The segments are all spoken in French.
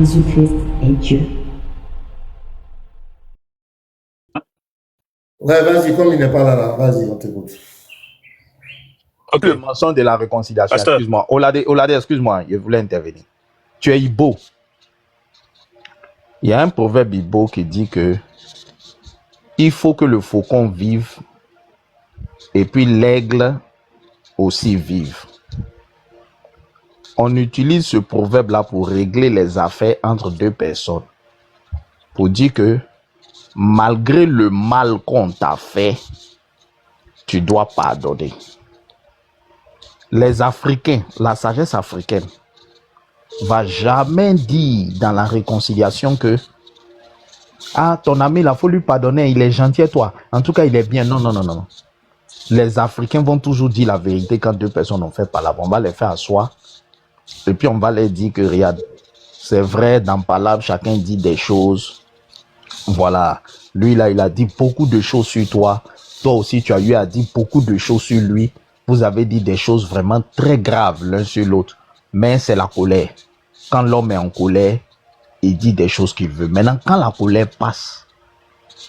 Jésus-Christ est Dieu. Ouais, vas-y, comme il n'est pas là, vas-y, on t'écoute. Ok. Le mensonge de la réconciliation, Pasteur. excuse-moi. Olade, excuse-moi, je voulais intervenir. Tu es Igbo. Il y a un proverbe Igbo qui dit que il faut que le faucon vive et puis l'aigle aussi vive. On utilise ce proverbe-là pour régler les affaires entre deux personnes. Pour dire que malgré le mal qu'on t'a fait, tu dois pardonner. Les Africains, la sagesse africaine, va jamais dire dans la réconciliation que ah, ton ami, il faut lui pardonner, il est gentil à toi. En tout cas, il est bien. Non, non, non, non. Les Africains vont toujours dire la vérité quand deux personnes ont fait palabre. On va les faire asseoir. Et puis, on va leur dire que, regarde, c'est vrai, dans palabre, chacun dit des choses. Voilà. Lui, là, il a dit beaucoup de choses sur toi. Toi aussi, tu as eu à dire beaucoup de choses sur lui. Vous avez dit des choses vraiment très graves l'un sur l'autre. Mais c'est la colère. Quand l'homme est en colère, il dit des choses qu'il veut. Maintenant, quand la colère passe,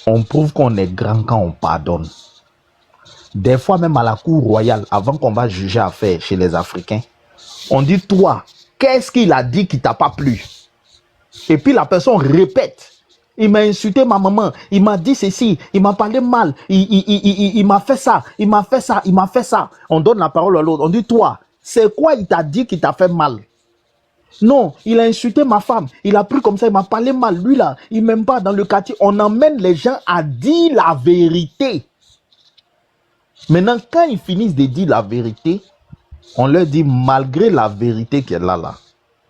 on prouve qu'on est grand quand on pardonne. Des fois, même à la cour royale, avant qu'on va juger affaire chez les Africains, on dit, toi, qu'est-ce qu'il a dit qui t'a pas plu? Et puis la personne répète. Il m'a insulté ma maman, il m'a dit ceci, il m'a parlé mal, il m'a fait ça, il m'a fait ça, il m'a fait ça. On donne la parole à l'autre. On dit, toi, c'est quoi il t'a dit qui t'a fait mal? Non, il a insulté ma femme, il a pris comme ça, il m'a parlé mal. Lui là, il m'aime pas dans le quartier. On emmène les gens à dire la vérité. Maintenant, quand ils finissent de dire la vérité, on leur dit, malgré la vérité qui est là,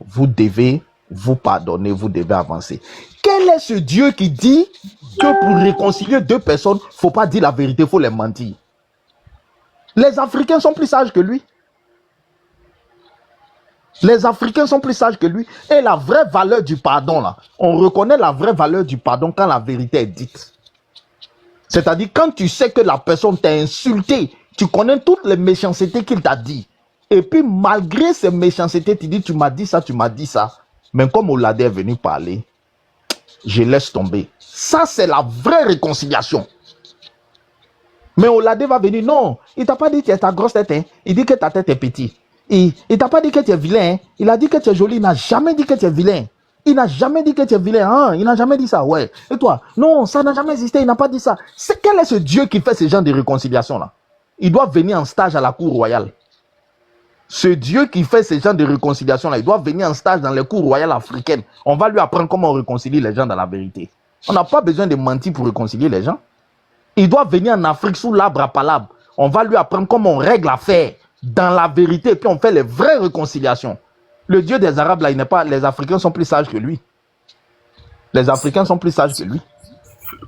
vous devez vous pardonner, vous devez avancer. Quel est ce Dieu qui dit que pour réconcilier deux personnes, il ne faut pas dire la vérité, il faut les mentir? Les Africains sont plus sages que lui. Les Africains sont plus sages que lui. Et la vraie valeur du pardon, là, on reconnaît la vraie valeur du pardon quand la vérité est dite. C'est-à-dire quand tu sais que la personne t'a insulté, tu connais toutes les méchancetés qu'il t'a dit. Et puis malgré ces méchancetés, tu dis, tu m'as dit ça, tu m'as dit ça. Mais comme Olade est venu parler, je laisse tomber. Ça, c'est la vraie réconciliation. Mais Olade va venir, non, il t'a pas dit que tu as ta grosse tête, hein. Il dit que ta tête est petite. Il t'a pas dit que tu es vilain, hein. Il a dit que tu es joli, il n'a jamais dit que tu es vilain. Il n'a jamais dit que tu es vilain, hein. Il n'a jamais dit ça, ouais. Et toi, non, ça n'a jamais existé, il n'a pas dit ça. Quel est ce Dieu qui fait ce genre de réconciliation-là? Il doit venir en stage à la cour royale. Ce Dieu qui fait ce genre de réconciliation-là, il doit venir en stage dans les cours royales africaines. On va lui apprendre comment on réconcilie les gens dans la vérité. On n'a pas besoin de mentir pour réconcilier les gens. Il doit venir en Afrique sous l'arbre à palabre. On va lui apprendre comment on règle l'affaire dans la vérité et puis on fait les vraies réconciliations. Le Dieu des Arabes, là, il n'est pas... Les Africains sont plus sages que lui. Les Africains sont plus sages que lui.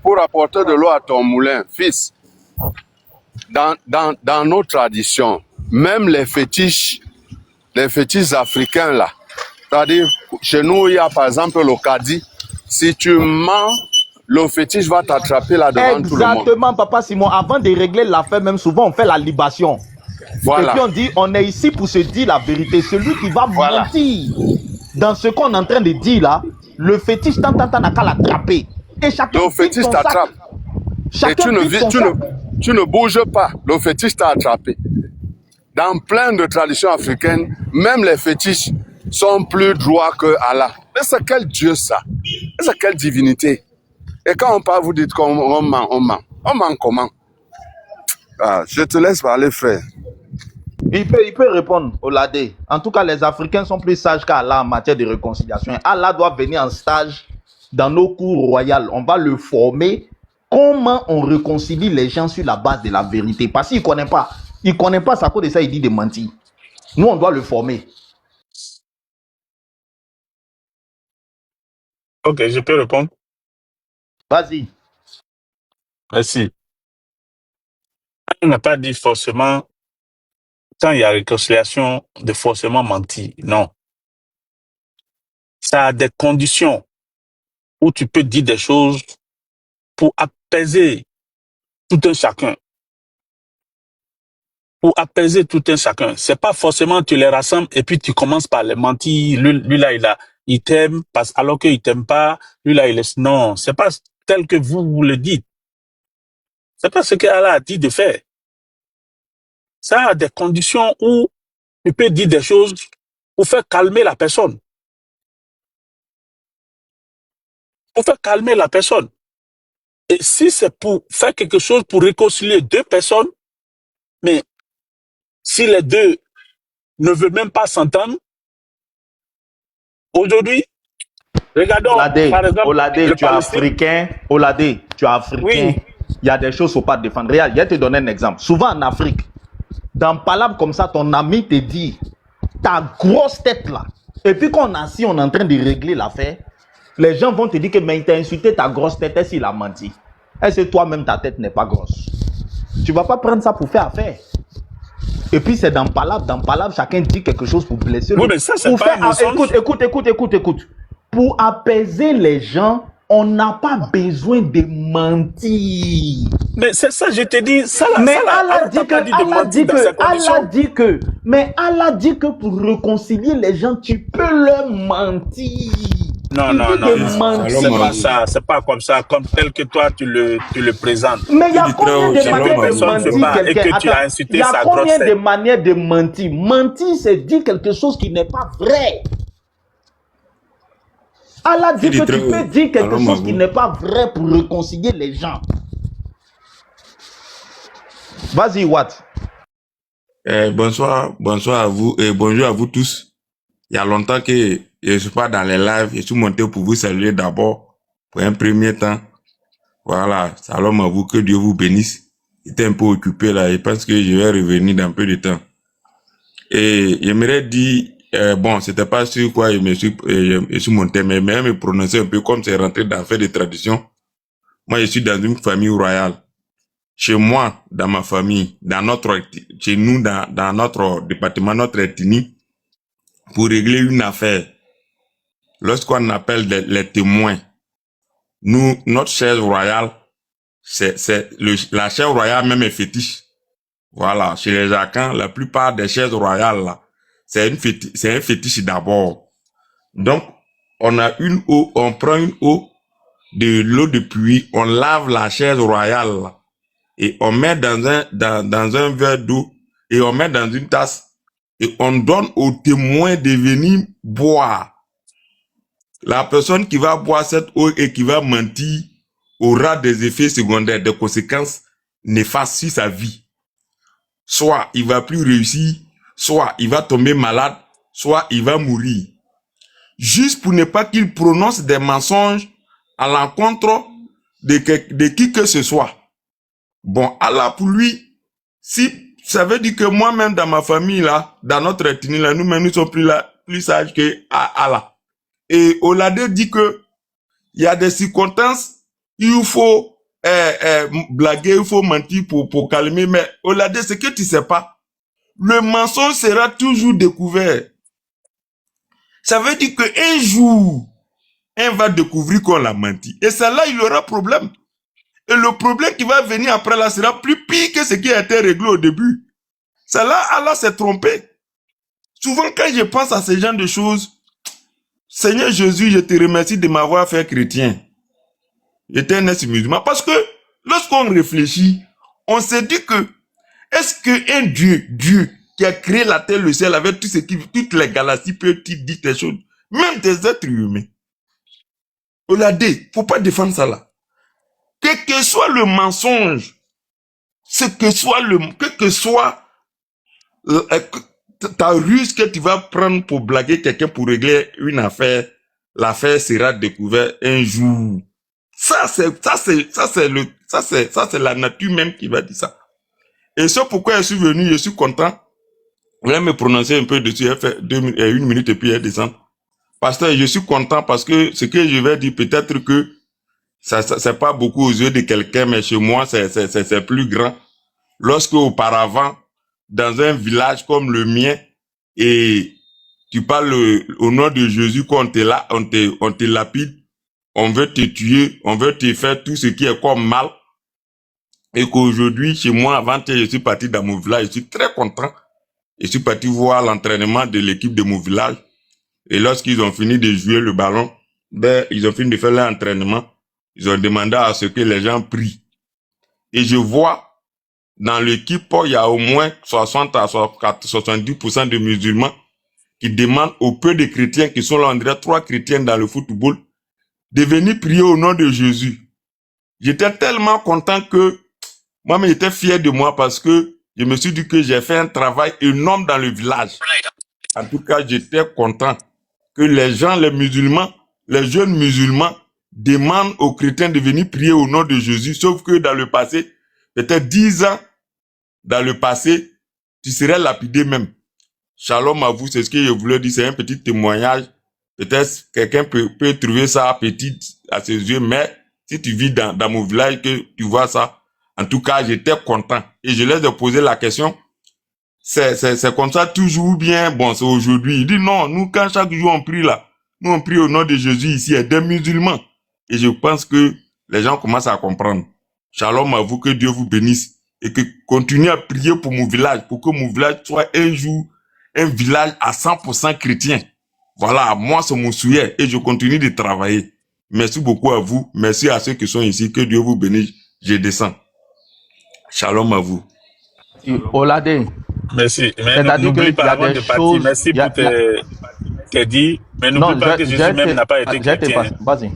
Pour apporter de l'eau à ton moulin, fils, dans nos traditions, même les fétiches africains là, c'est-à-dire chez nous il y a par exemple le Kadi, si tu mens, le fétiche va t'attraper là devant tout le monde. Exactement, Papa Simon, avant de régler l'affaire même souvent on fait la libation. Voilà. Et puis on dit on est ici pour se dire la vérité. Celui qui va mentir dans ce qu'on est en train de dire là, le fétiche n'a qu'à l'attraper. Et chacun le fétiche t'attrape. Et tu ne bouges pas. Le fétiche t'a attrapé. Dans plein de traditions africaines, même les fétiches sont plus droits que Allah. Mais c'est quel Dieu ça? C'est quelle divinité? Et quand on parle, vous dites qu'on ment, on ment. On ment comment? Ah, je te laisse parler, frère. Il peut répondre, Olade. En tout cas, les Africains sont plus sages qu'Allah en matière de réconciliation. Allah doit venir en stage dans nos cours royales. On va le former. Comment on réconcilie les gens sur la base de la vérité? Parce qu'il ne connaît pas. Il ne connaît pas, ça, à cause de ça, il dit de mentir. Nous, on doit le former. Ok, je peux répondre? Vas-y. Merci. On n'a pas dit forcément, quand il y a réconciliation, de forcément mentir. Non. Ça a des conditions où tu peux dire des choses pour apaiser tout un chacun. Pour apaiser tout un chacun. C'est pas forcément tu les rassembles et puis tu commences par les mentir. Lui là, il t'aime, alors qu'il t'aime pas, lui là, il laisse. Non, c'est pas tel que vous le dites. C'est pas ce qu'Allah a dit de faire. Ça a des conditions où tu peux dire des choses pour faire calmer la personne. Pour faire calmer la personne. Et si c'est pour faire quelque chose pour réconcilier deux personnes, mais si les deux ne veulent même pas s'entendre, aujourd'hui, regardons, Oladé, par exemple, Oladé, le tu es Palestine. africain. Oladé, tu es africain. Oui. Il y a des choses qu'il ne faut pas défendre. Regarde, je vais te donner un exemple. Souvent en Afrique, dans Palab comme ça, ton ami te dit, ta grosse tête là. Et puis quand on est assis, on est en train de régler l'affaire, les gens vont te dire que mais il t'a insulté ta grosse tête, est-ce qu'il a menti? Est-ce que toi-même ta tête n'est pas grosse? Tu ne vas pas prendre ça pour faire affaire. Et puis c'est dans Palab, chacun dit quelque chose pour blesser. Oui, mais ça, c'est pas un mensonge. Écoute. Pour apaiser les gens, on n'a pas besoin de mentir. Mais c'est ça, je te dis, ça là, Mais ça, là, Allah dit que, Allah dit que pour réconcilier les gens, tu peux leur mentir. Non, c'est pas comme ça, comme tel que toi tu le présentes. Mais il y a combien de manières de mentir et que tu as insulté sa grosse tête. Il y a combien de manières de mentir? Mentir, c'est dire quelque chose qui n'est pas vrai. Allah dit que tu peux dire quelque chose qui n'est pas vrai pour réconcilier les gens. Vas-y, Watt. Bonsoir à vous et bonjour à vous tous. Il y a longtemps que je ne suis pas dans les lives. Je suis monté pour vous saluer d'abord pour un premier temps. Voilà, salam à vous, que Dieu vous bénisse. J'étais un peu occupé là, je pense que je vais revenir dans peu de temps. Et j'aimerais dire, bon, c'était pas sur quoi je suis monté, mais même me prononcer un peu comme c'est rentré dans fait de tradition. Moi, je suis dans une famille royale. Chez moi, dans ma famille, chez nous, dans notre département, notre ethnie, pour régler une affaire, lorsqu'on appelle les témoins, nous, notre chaise royale, la chaise royale même est fétiche. Voilà, chez les Jacans, la plupart des chaises royales, là, c'est un fétiche d'abord. Donc, on a une eau, on prend une eau, de l'eau de pluie, on lave la chaise royale, là, et on met dans un verre d'eau, et on met dans une tasse, et on donne aux témoins de venir boire. La personne qui va boire cette eau et qui va mentir aura des effets secondaires, des conséquences néfastes sur sa vie. Soit il va plus réussir, soit il va tomber malade, soit il va mourir. Juste pour ne pas qu'il prononce des mensonges à l'encontre de qui que ce soit. Bon, Allah pour lui, si ça veut dire que moi-même dans ma famille là, dans notre ethnie là, nous-mêmes nous sommes plus sages que Allah. Et Oladé dit que il y a des circonstances, il faut blaguer, il faut mentir pour calmer. Mais Oladé, ce que tu sais pas, le mensonge sera toujours découvert. Ça veut dire qu'un jour, un va découvrir qu'on l'a menti. Et c'est là il y aura problème. Et le problème qui va venir après là sera plus pire que ce qui a été réglé au début. C'est là Allah s'est trompé. Souvent quand je pense à ce genre de choses, Seigneur Jésus, je te remercie de m'avoir fait chrétien. J'étais un musulman. Parce que lorsqu'on réfléchit, on se dit que est-ce qu'un Dieu qui a créé la terre, le ciel, avec tout toutes les galaxies, peut dire des choses, même des êtres humains. Oladé, faut pas défendre ça là. Quel que soit le mensonge, quel que soit ta ruse que tu vas prendre pour blaguer quelqu'un pour régler une affaire, l'affaire sera découverte un jour. Ça c'est la nature même qui va dire ça. Et c'est pourquoi je suis venu, je suis content. Je vais me prononcer un peu dessus, elle fait 1 minute et puis elle descend. Pasteur, je suis content parce que ce que je vais dire, peut-être que ça c'est pas beaucoup aux yeux de quelqu'un, mais chez moi, c'est plus grand. Lorsque auparavant, dans un village comme le mien, et tu parles au nom de Jésus, qu'on on te lapide, on veut te tuer, on veut te faire tout ce qui est comme mal, et qu'aujourd'hui, chez moi, avant-hier, je suis parti dans mon village, je suis très content. Je suis parti voir l'entraînement de l'équipe de mon village. Et lorsqu'ils ont fini de jouer le ballon, ben, ils ont fini de faire leur entraînement. Ils ont demandé à ce que les gens prient. Et je vois, dans l'équipe, il y a au moins 60 à 70% de musulmans qui demandent au peu de chrétiens qui sont là, on dirait 3 chrétiens dans le football, de venir prier au nom de Jésus. J'étais tellement content que moi-même j'étais fier de moi parce que je me suis dit que j'ai fait un travail énorme dans le village. En tout cas, j'étais content que les gens, les musulmans, les jeunes musulmans demandent aux chrétiens de venir prier au nom de Jésus, sauf que dans le passé, peut-être 10 ans dans le passé, tu serais lapidé même. Shalom à vous, c'est ce que je voulais dire, c'est un petit témoignage. Peut-être quelqu'un peut trouver ça petit à ses yeux, mais si tu vis dans mon village, que tu vois ça, en tout cas, j'étais content. Et je leur ai posé la question, c'est comme ça toujours ou bien, bon, c'est aujourd'hui. Il dit non, nous, quand chaque jour on prie là, nous on prie au nom de Jésus ici, il y a des musulmans. Et je pense que les gens commencent à comprendre. Shalom à vous, que Dieu vous bénisse. Et que continuez à prier pour mon village, pour que mon village soit un jour un village à 100% chrétien. Voilà, moi c'est mon souhait et je continue de travailler. Merci beaucoup à vous, merci à ceux qui sont ici, que Dieu vous bénisse. Je descends. Shalom à vous. Olade, Merci. Mais c'est-à-dire n'oublie qu'il y pas a avant des de partir. choses. Merci il y a- pour tes dits. Mais n'oublie Non, pas que Jésus même n'a pas été chrétien. Vas-y.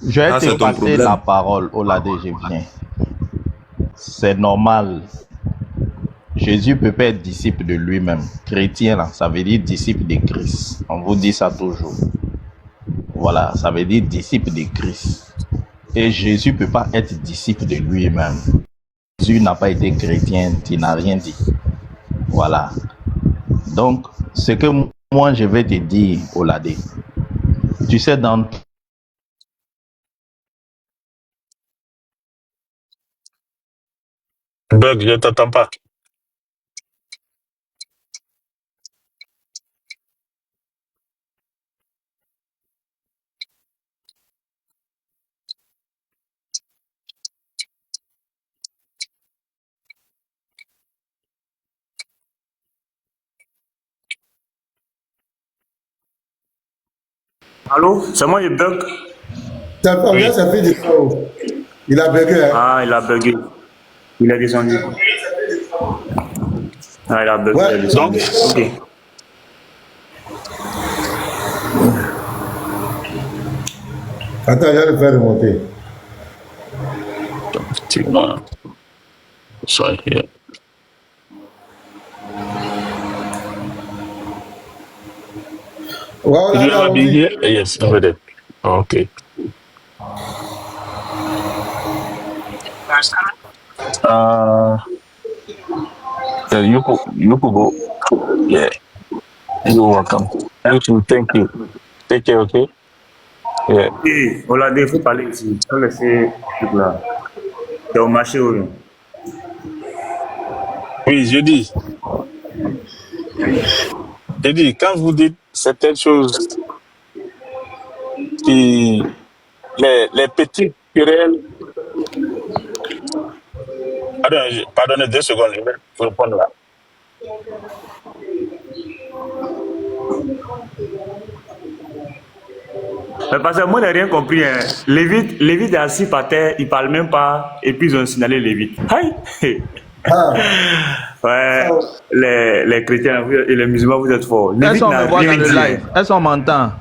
Je vais Ah, c'est te ton passer problème. la parole, Olade, je viens. C'est normal. Jésus peut pas être disciple de lui-même. Chrétien, là, ça veut dire disciple de Christ. On vous dit ça toujours. Voilà, ça veut dire disciple de Christ. Et Jésus peut pas être disciple de lui-même. Jésus n'a pas été chrétien, il n'a rien dit. Voilà. Donc, ce que moi je vais te dire, Olade, tu sais, dans Bug, je t'entends pas. Allô, c'est moi, il bug. Ça fait Oui. ça fait du temps. Il a bugué, hein. Ah, il a bugué. Il est descendu. Ah, il a bugué. Ouais. Il est descendu. Ok. Attends, je vais le faire remonter. Effectivement. Sois here. Ouais, Did you là, ever on be dit. here? Yes, over there. Okay. Yeah, you could go. Yeah. You're welcome. Thank you. Take care, okay? Yeah. Et Olade, il faut parler ici. Il faut laisser ce truc là. C'est au marché ou rien? Oui, je dis, quand vous dites certaines choses qui, les petites querelles, pardonnez 2 secondes, je vais vous répondre là. Mais parce que moi, je n'ai rien compris. Hein. Lévite est assis par terre, il ne parle même pas, et puis ils ont signalé Lévite. Aïe! Ah, Ouais, les chrétiens et les musulmans, vous êtes forts. est-ce Lévite qu'on n'a me voit rien dans le dit. live? Est-ce qu'on m'entend?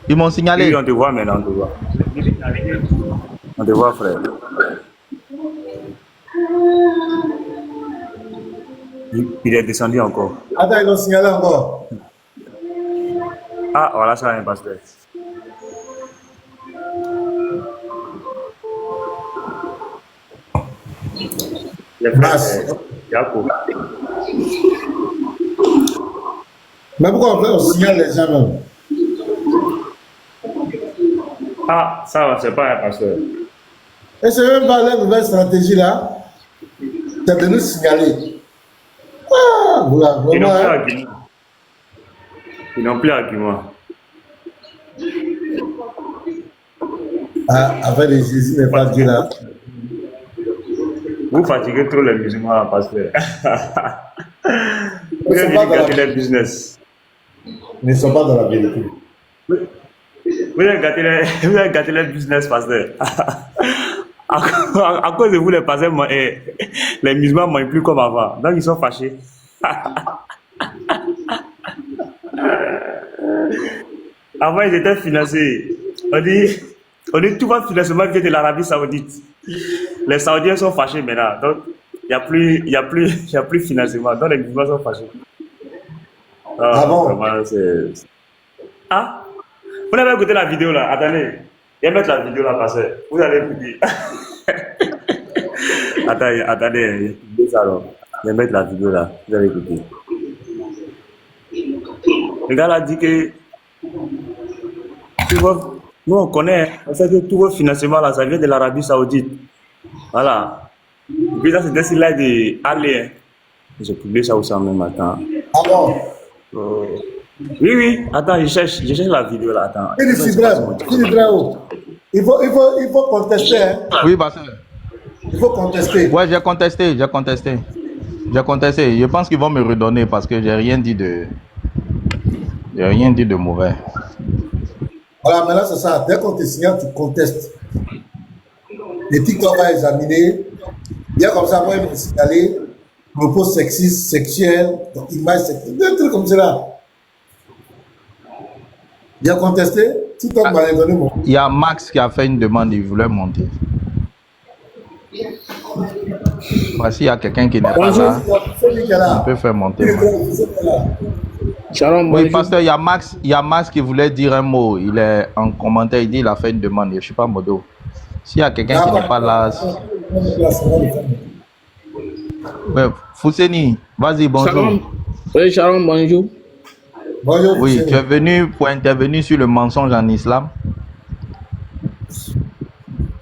Ils m'ont signalé. Oui, on te voit maintenant, on te voit. On te voit, frère. Il est descendu encore. attends, ils ont signalé encore. Ah, voilà, ça, un pasteur. Les frères, Basse. Jacob. Mais pourquoi on signale les gens même? Ah, ça va, c'est pas un pasteur. Et c'est même pas la nouvelle stratégie là. C'est de nous signaler. Ah, voilà, Ils n'ont vraiment. plus Hein. argument. Ils n'ont plus argument. Ah, avec les Jésus n'est pas Dieu là. Vous fatiguez trop les musulmans, pasteur. Vous C'est avez pas dit gâter grave. les business. ne sont pas dans la vérité. Vous avez gâté le business, pasteur. À cause de vous, les pasteurs, les musulmans ne mangent plus comme avant. Donc, ils sont fâchés. Avant, ils étaient financés. On dit tout votre financement vient de l'Arabie Saoudite. Les Saoudiens sont fâchés maintenant. Donc, il n'y a plus de financement. Donc, les musulmans sont fâchés. Ah bon? Vraiment, Ah? Vous n'avez pas écouté la vidéo là? Attendez. Je vais mettre la vidéo là, pasteur. Vous allez écouter. Attendez. Je vais mettre la vidéo là. Vous allez écouter. Le gars là dit que nous on connaît, on sait que tout votre financement là, ça vient de l'Arabie Saoudite. Voilà. Et puis ça c'était sur là de aller. J'ai publié ça aussi en même temps. Ah bon? Oui. Attends, je cherche la vidéo là. Attends. Il faut contester. Hein? Oui, pasteur. Il faut contester. Ouais, j'ai contesté. Je pense qu'ils vont me redonner parce que j'ai rien dit de mauvais. Voilà, maintenant c'est ça. Dès qu'on te signale, tu contestes. Les TikTok va examiner. Bien comme ça, moi, ils vont signaler propos sexistes, sexuels, images sexuelles, des trucs comme cela. Bien contesté. TikTok m'a donné mon. Il y a Max qui a fait une demande, il voulait monter. Voici, il y a quelqu'un qui n'est pas là. On peut faire monter. Shalom, Oui, bonjour. pasteur, il y a Max qui voulait dire un mot. Il est en commentaire, il dit il a fait une demande. Je ne suis pas modo. S'il y a quelqu'un qui n'est pas là. Ouais, Fousseni, vas-y, bonjour. Shalom. Oui, shalom, bonjour. Bonjour. Oui, tu es venu pour intervenir sur le mensonge en islam.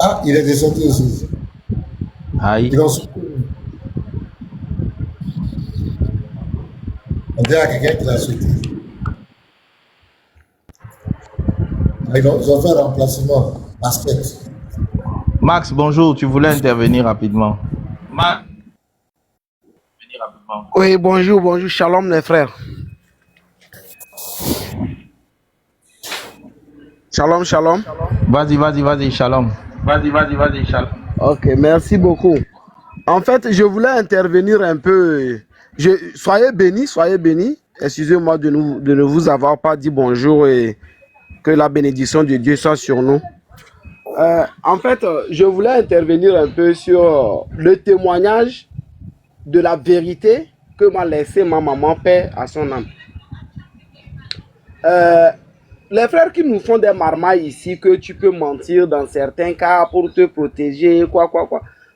Ah, il est descendu aussi. Aïe. Il est en sous. On dirait à quelqu'un qui l'a sauté. Ils ont fait un remplacement. Basket. Max, bonjour, tu voulais intervenir rapidement. Max. Oui, bonjour, shalom les frères. Shalom. Vas-y, shalom. Vas-y, shalom. Ok, merci beaucoup. En fait, je voulais intervenir un peu. Soyez bénis. Excusez-moi de ne vous avoir pas dit bonjour et que la bénédiction de Dieu soit sur nous. En fait, je voulais intervenir un peu sur le témoignage de la vérité que m'a laissé ma maman, paix à son âme. Les frères qui nous font des marmailles ici, que tu peux mentir dans certains cas pour te protéger, quoi.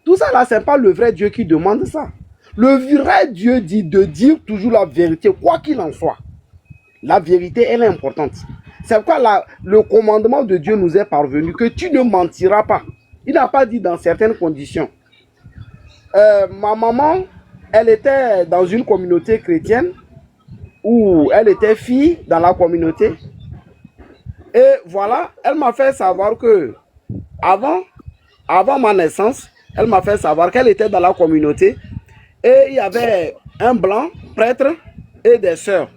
Tout ça là, c'est pas le vrai Dieu qui demande ça. Le vrai Dieu dit de dire toujours la vérité, quoi qu'il en soit. La vérité, elle est importante. C'est pourquoi le commandement de Dieu nous est parvenu, que tu ne mentiras pas. Il n'a pas dit dans certaines conditions. Ma maman, elle était dans une communauté chrétienne où elle était fille dans la communauté. Et voilà, elle m'a fait savoir que avant ma naissance, elle m'a fait savoir qu'elle était dans la communauté et il y avait un blanc, prêtre et des sœurs.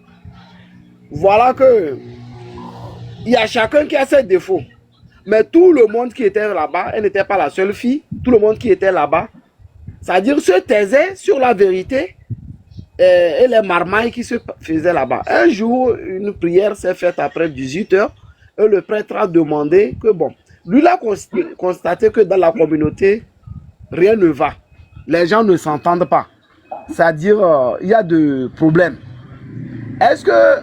Voilà que il y a chacun qui a ses défauts. Mais tout le monde qui était là-bas, elle n'était pas la seule fille, tout le monde qui était là-bas, c'est-à-dire se taisait sur la vérité et les marmailles qui se faisaient là-bas. Un jour, une prière s'est faite après 18 heures et le prêtre a demandé que bon, lui il a constaté que dans la communauté, rien ne va. Les gens ne s'entendent pas. C'est-à-dire, il y a des problèmes. Est-ce que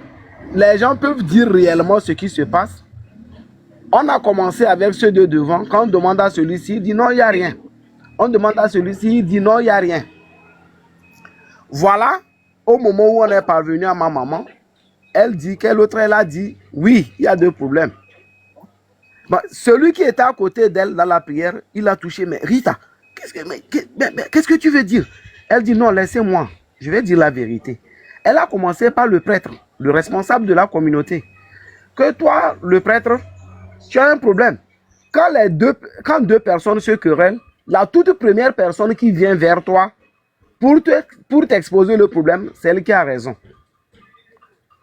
les gens peuvent dire réellement ce qui se passe? On a commencé avec ceux de devant. Quand on demande à celui-ci, il dit non, il n'y a rien. On demande à celui-ci, il dit non, il n'y a rien. Voilà, au moment où on est parvenu à ma maman, elle dit, quelle autre elle a dit, oui, il y a deux problèmes. Bah, celui qui était à côté d'elle dans la prière, il a touché, mais Rita, qu'est-ce que tu veux dire? Elle dit non, laissez-moi, je vais dire la vérité. Elle a commencé par le prêtre, le responsable de la communauté. Que toi, le prêtre, tu as un problème. Quand deux personnes se querellent, la toute première personne qui vient vers toi pour t'exposer le problème, c'est elle qui a raison.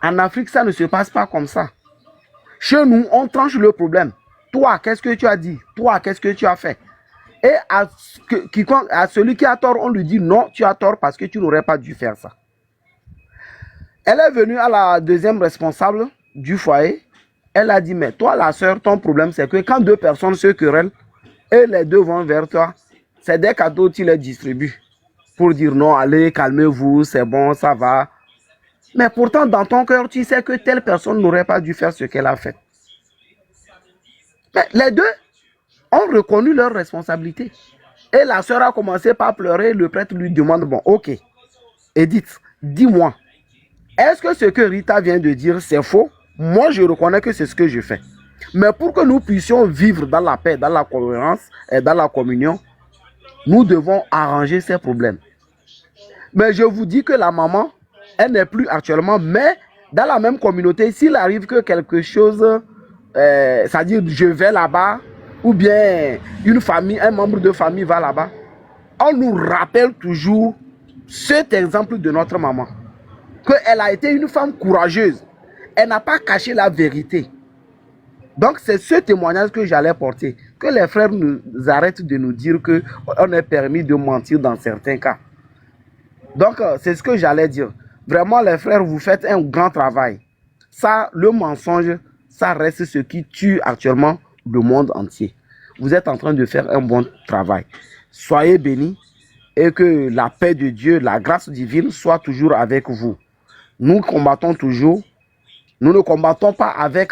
En Afrique, ça ne se passe pas comme ça. Chez nous, on tranche le problème. Toi, qu'est-ce que tu as dit? Toi, qu'est-ce que tu as fait? Et à celui qui a tort, on lui dit non, tu as tort parce que tu n'aurais pas dû faire ça. Elle est venue à la deuxième responsable du foyer. Elle a dit, mais toi, la sœur, ton problème, c'est que quand deux personnes se querellent et les deux vont vers toi, c'est des cadeaux que tu les distribues pour dire non, allez, calmez-vous, c'est bon, ça va. Mais pourtant, dans ton cœur, tu sais que telle personne n'aurait pas dû faire ce qu'elle a fait. Mais les deux ont reconnu leur responsabilité. Et la sœur a commencé par pleurer. Le prêtre lui demande, bon, ok, Edith, dis-moi, est-ce que ce que Rita vient de dire, c'est faux? Moi, je reconnais que c'est ce que je fais. Mais pour que nous puissions vivre dans la paix, dans la cohérence et dans la communion, nous devons arranger ces problèmes. Mais je vous dis que la maman, elle n'est plus actuellement, mais dans la même communauté, s'il arrive que quelque chose, c'est-à-dire je vais là-bas, ou bien une famille, un membre de famille va là-bas, on nous rappelle toujours cet exemple de notre maman. Qu'elle a été une femme courageuse. Elle n'a pas caché la vérité. Donc c'est ce témoignage que j'allais porter. Que les frères nous arrêtent de nous dire qu'on est permis de mentir dans certains cas. Donc c'est ce que j'allais dire. Vraiment les frères, vous faites un grand travail. Ça, le mensonge, ça reste ce qui tue actuellement le monde entier. Vous êtes en train de faire un bon travail. Soyez bénis et que la paix de Dieu, la grâce divine soit toujours avec vous. Nous combattons toujours. Nous ne combattons pas avec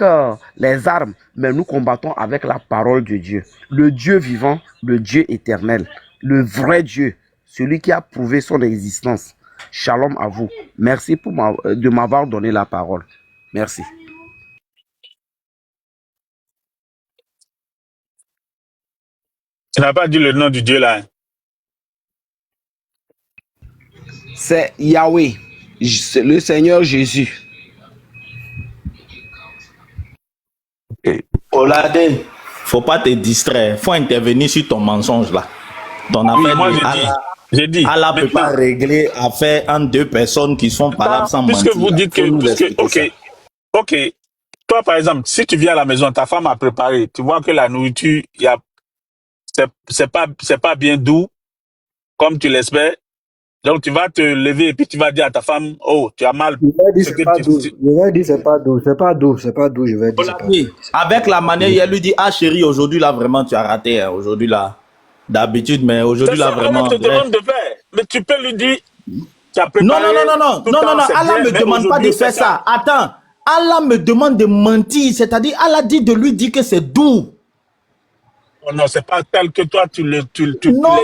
les armes, mais nous combattons avec la parole de Dieu. Le Dieu vivant, le Dieu éternel, le vrai Dieu, celui qui a prouvé son existence. Shalom à vous. Merci de m'avoir donné la parole. Merci. Tu n'as pas dit le nom du Dieu là. C'est Yahweh, c'est le Seigneur Jésus. Olade, faut pas te distraire, faut intervenir sur ton mensonge là. Ton affaire, moi j'ai dit. Allah peut pas régler affaire entre deux personnes qui sont pas sans mentir. Puisque vous dites que, ok, toi par exemple, si tu viens à la maison, ta femme a préparé, tu vois que la nourriture, c'est pas bien doux, comme tu l'espères. Donc tu vas te lever et puis tu vas dire à ta femme, oh, tu as mal. Je vais dire c'est pas doux. C'est pas doux, je vais dire. Avec la manière, il lui dit, ah chérie, aujourd'hui là vraiment tu as raté, hein. Aujourd'hui là, d'habitude, mais aujourd'hui là vraiment. C'est ça, te demande de faire. Mais tu peux lui dire, tu as préparé. Non, Allah me demande pas de faire ça. Attends, Allah me demande de mentir, c'est-à-dire Allah dit de lui dire que c'est doux. Oh non, c'est pas tel que toi tu l'exiges. Non,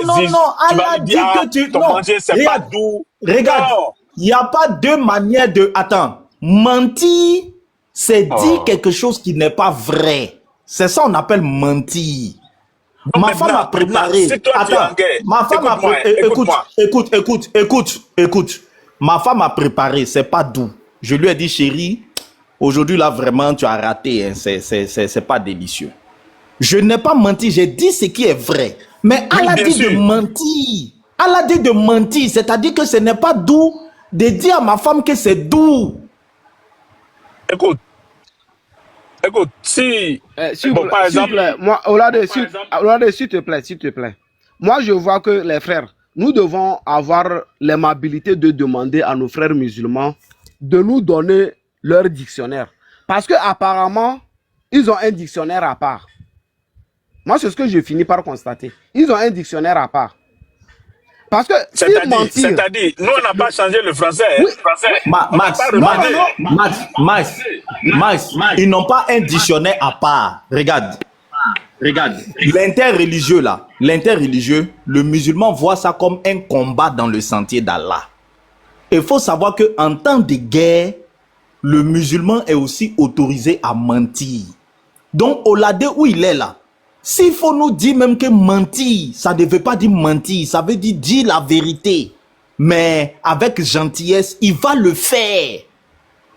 Allah dit que tu... Ton manger, c'est pas doux. Regarde, il n'y a pas deux manières de... Attends, mentir, c'est dire quelque chose qui n'est pas vrai. C'est ça on appelle mentir. Non, ma femme a préparé... Si toi, attends, ma femme a préparé... Écoute. Ma femme a préparé, c'est pas doux. Je lui ai dit, chérie, aujourd'hui là, vraiment, tu as raté. Hein. C'est pas délicieux. Je n'ai pas menti, j'ai dit ce qui est vrai. Mais Allah dit de mentir. Allah dit de mentir, c'est-à-dire que ce n'est pas doux de dire à ma femme que c'est doux. Écoute, si par exemple, moi, s'il te plaît. Moi, je vois que les frères, nous devons avoir l'aimabilité de demander à nos frères musulmans de nous donner leur dictionnaire. Parce qu'apparemment, ils ont un dictionnaire à part. Moi, c'est ce que je finis par constater. Ils ont un dictionnaire à part. Parce que c'est-à-dire, nous, on n'a pas changé le français. Oui. Max, ils n'ont pas un dictionnaire à part. Regarde. L'interreligieux, là, le musulman voit ça comme un combat dans le sentier d'Allah. Il faut savoir qu'en temps de guerre, le musulman est aussi autorisé à mentir. Donc, Olade, où il est là, s'il faut nous dire même que mentir, ça ne veut pas dire mentir, ça veut dire la vérité. Mais avec gentillesse, il va le faire.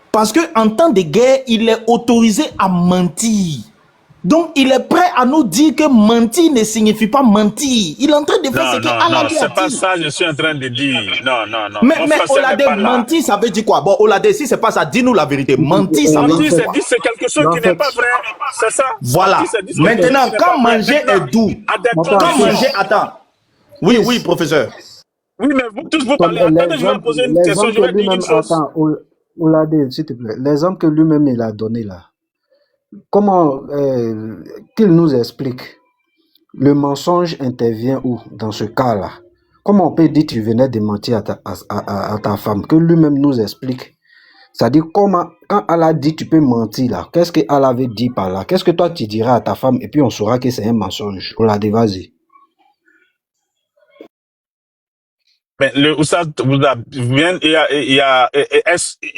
Parce qu'en temps de guerre, il est autorisé à mentir. Donc, il est prêt à nous dire que mentir ne signifie pas mentir. Il est en train de faire ce que Allah lui a c'est pas dit. ça que je suis en train de dire. Non. Mais Mon frère, Oladé, ce n'est pas là. mentir, ça veut dire quoi? Bon, Oladé, si c'est pas ça, dis-nous la vérité. Mentir, ça veut Mentir, dire quoi? c'est quelque chose qui n'est pas vrai. C'est ça. Voilà. Mentir, c'est dire quelque chose Maintenant, qui n'est quand pas vrai. manger Maintenant, est doux, à des quand conditions. manger, attends. Oui, professeur. Oui, mais vous tous, vous Comme parlez. Attendez, je vais poser une question, l'exemple je que vais dire lui-même, une chose. attends, Oladé, s'il te plaît, l'exemple que lui-même il a donné là, comment qu'il nous explique, le mensonge intervient où dans ce cas-là? Comment on peut dire que tu venais de mentir à ta femme, que lui-même nous explique? C'est-à-dire comment, quand Allah dit tu peux mentir là, qu'est-ce que Allah avait dit par là? Qu'est-ce que toi tu diras à ta femme et puis on saura que c'est un mensonge? Oladé, vas-y. Mais le Oussad, il y a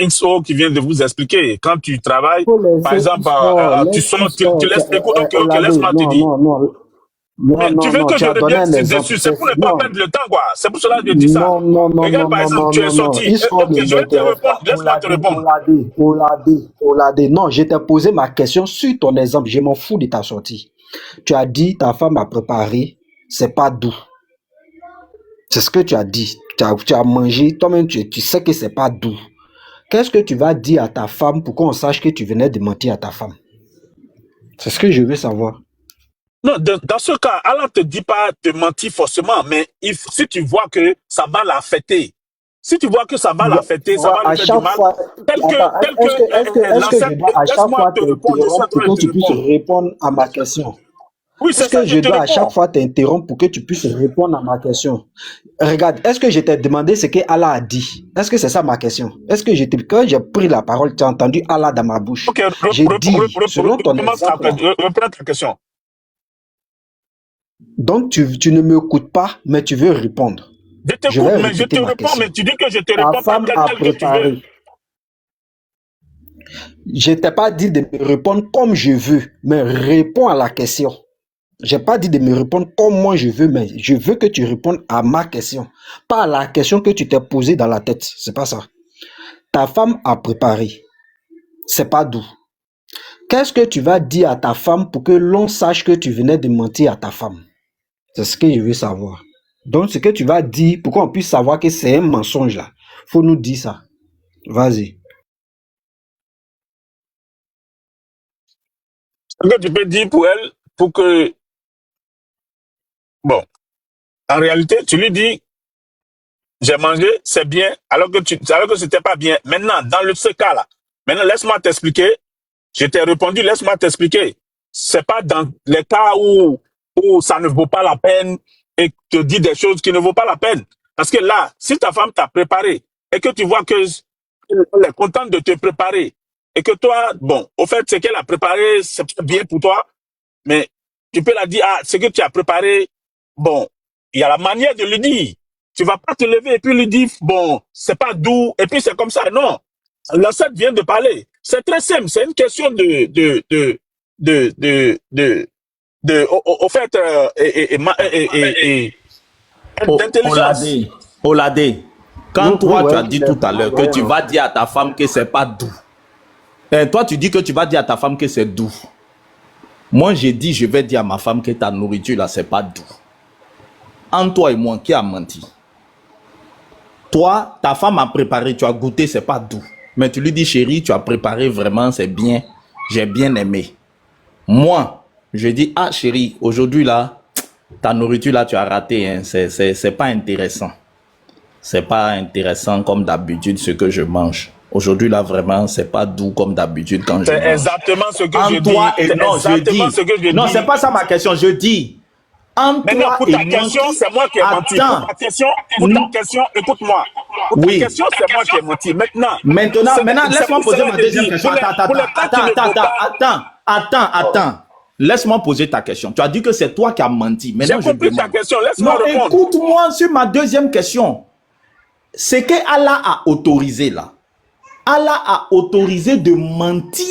XO qui vient de vous expliquer. Quand tu travailles, par exemple, tu sors, tu laisses. Écoute, ok, laisse-moi te dire. Mais tu veux que je revienne dessus, c'est pour ne pas perdre le temps, quoi. C'est pour cela que je dis ça. Regarde, par exemple, tu es sorti. Ok, je vais te répondre, laisse-moi te répondre. Oladé, non, je t'ai posé ma question sur ton exemple, je m'en fous de ta sortie. Tu as dit, ta femme a préparé, c'est pas doux. C'est ce que tu as dit. Tu as mangé, toi-même tu sais que c'est pas doux. Qu'est-ce que tu vas dire à ta femme pour qu'on sache que tu venais de mentir à ta femme? C'est ce que je veux savoir. Non, dans ce cas, Allah ne te dit pas de mentir forcément, mais si tu vois que ça va l'affecter, si tu vois que ça va l'affecter, ça va lui faire du mal, Est-ce que je dois à chaque fois t'interrompre pour que tu puisses répondre à ma question? Oui, c'est ça que je dois à chaque fois t'interrompre pour que tu puisses répondre à ma question? Regarde, est-ce que je t'ai demandé ce que Allah a dit? Est-ce que c'est ça ma question? Est-ce que quand j'ai pris la parole, tu as entendu Allah dans ma bouche? Ok, j'ai dit, selon ton exemple... Reprends ta question. Donc, tu ne m'écoutes pas, mais tu veux répondre. Je t'écoute, mais je te réponds, mais tu dis que je te réponds pas tel que tu veux. Je t'ai pas dit de me répondre comme je veux, mais réponds à la question. J'ai pas dit de me répondre comme moi je veux, mais je veux que tu répondes à ma question, pas à la question que tu t'es posée dans la tête. C'est pas ça. Ta femme a préparé. C'est pas doux. Qu'est-ce que tu vas dire à ta femme pour que l'on sache que tu venais de mentir à ta femme? C'est ce que je veux savoir. Donc, ce que tu vas dire pour qu'on puisse savoir que c'est un mensonge là, faut nous dire ça. Vas-y. Ce que tu peux dire pour elle, pour que... Bon, en réalité, tu lui dis, j'ai mangé, c'est bien, alors que c'était pas bien. Maintenant, dans ce cas-là, maintenant, laisse-moi t'expliquer. Je t'ai répondu, laisse-moi t'expliquer. C'est pas dans les cas où ça ne vaut pas la peine et te dit des choses qui ne vaut pas la peine. Parce que là, si ta femme t'a préparé et que tu vois qu'elle est contente de te préparer et que toi, bon, au fait, ce qu'elle a préparé, c'est bien pour toi, mais tu peux la dire, ah, ce que tu as préparé, bon, il y a la manière de lui dire. Tu vas pas te lever et puis lui dire, bon, c'est pas doux, et puis c'est comme ça. Non. L'ancêtre vient de parler. C'est très simple. C'est une question au fait, d'intelligence. Oladé, quand toi, tu as dit tout à l'heure que tu vas dire à ta femme que c'est pas doux. Et toi, tu dis que tu vas dire à ta femme que c'est doux. Moi, j'ai dit, je vais dire à ma femme que ta nourriture, là, c'est pas doux. Entre toi et moi, qui a menti? Toi, ta femme a préparé, tu as goûté, c'est pas doux. Mais tu lui dis, chérie, tu as préparé vraiment, c'est bien. J'ai bien aimé. Moi, je dis, ah chérie, aujourd'hui là, ta nourriture là, tu as raté. Hein. C'est pas intéressant. C'est pas intéressant comme d'habitude ce que je mange. Aujourd'hui là, vraiment, c'est pas doux comme d'habitude quand je mange. C'est exactement ce que je toi dis. Et non, je dis. Non, c'est pas ça ma question, je dis. Maintenant, pour ta question, c'est moi qui ai menti. Pour ta question, écoute-moi. Pour ta question, c'est moi qui ai menti. Maintenant, laisse-moi poser ma deuxième question. Attends. Laisse-moi poser ta question. Tu as dit que c'est toi qui as menti. Maintenant, j'ai compris ta question. Laisse-moi répondre. Écoute-moi sur ma deuxième question. Ce que Allah a autorisé là. Allah a autorisé de mentir.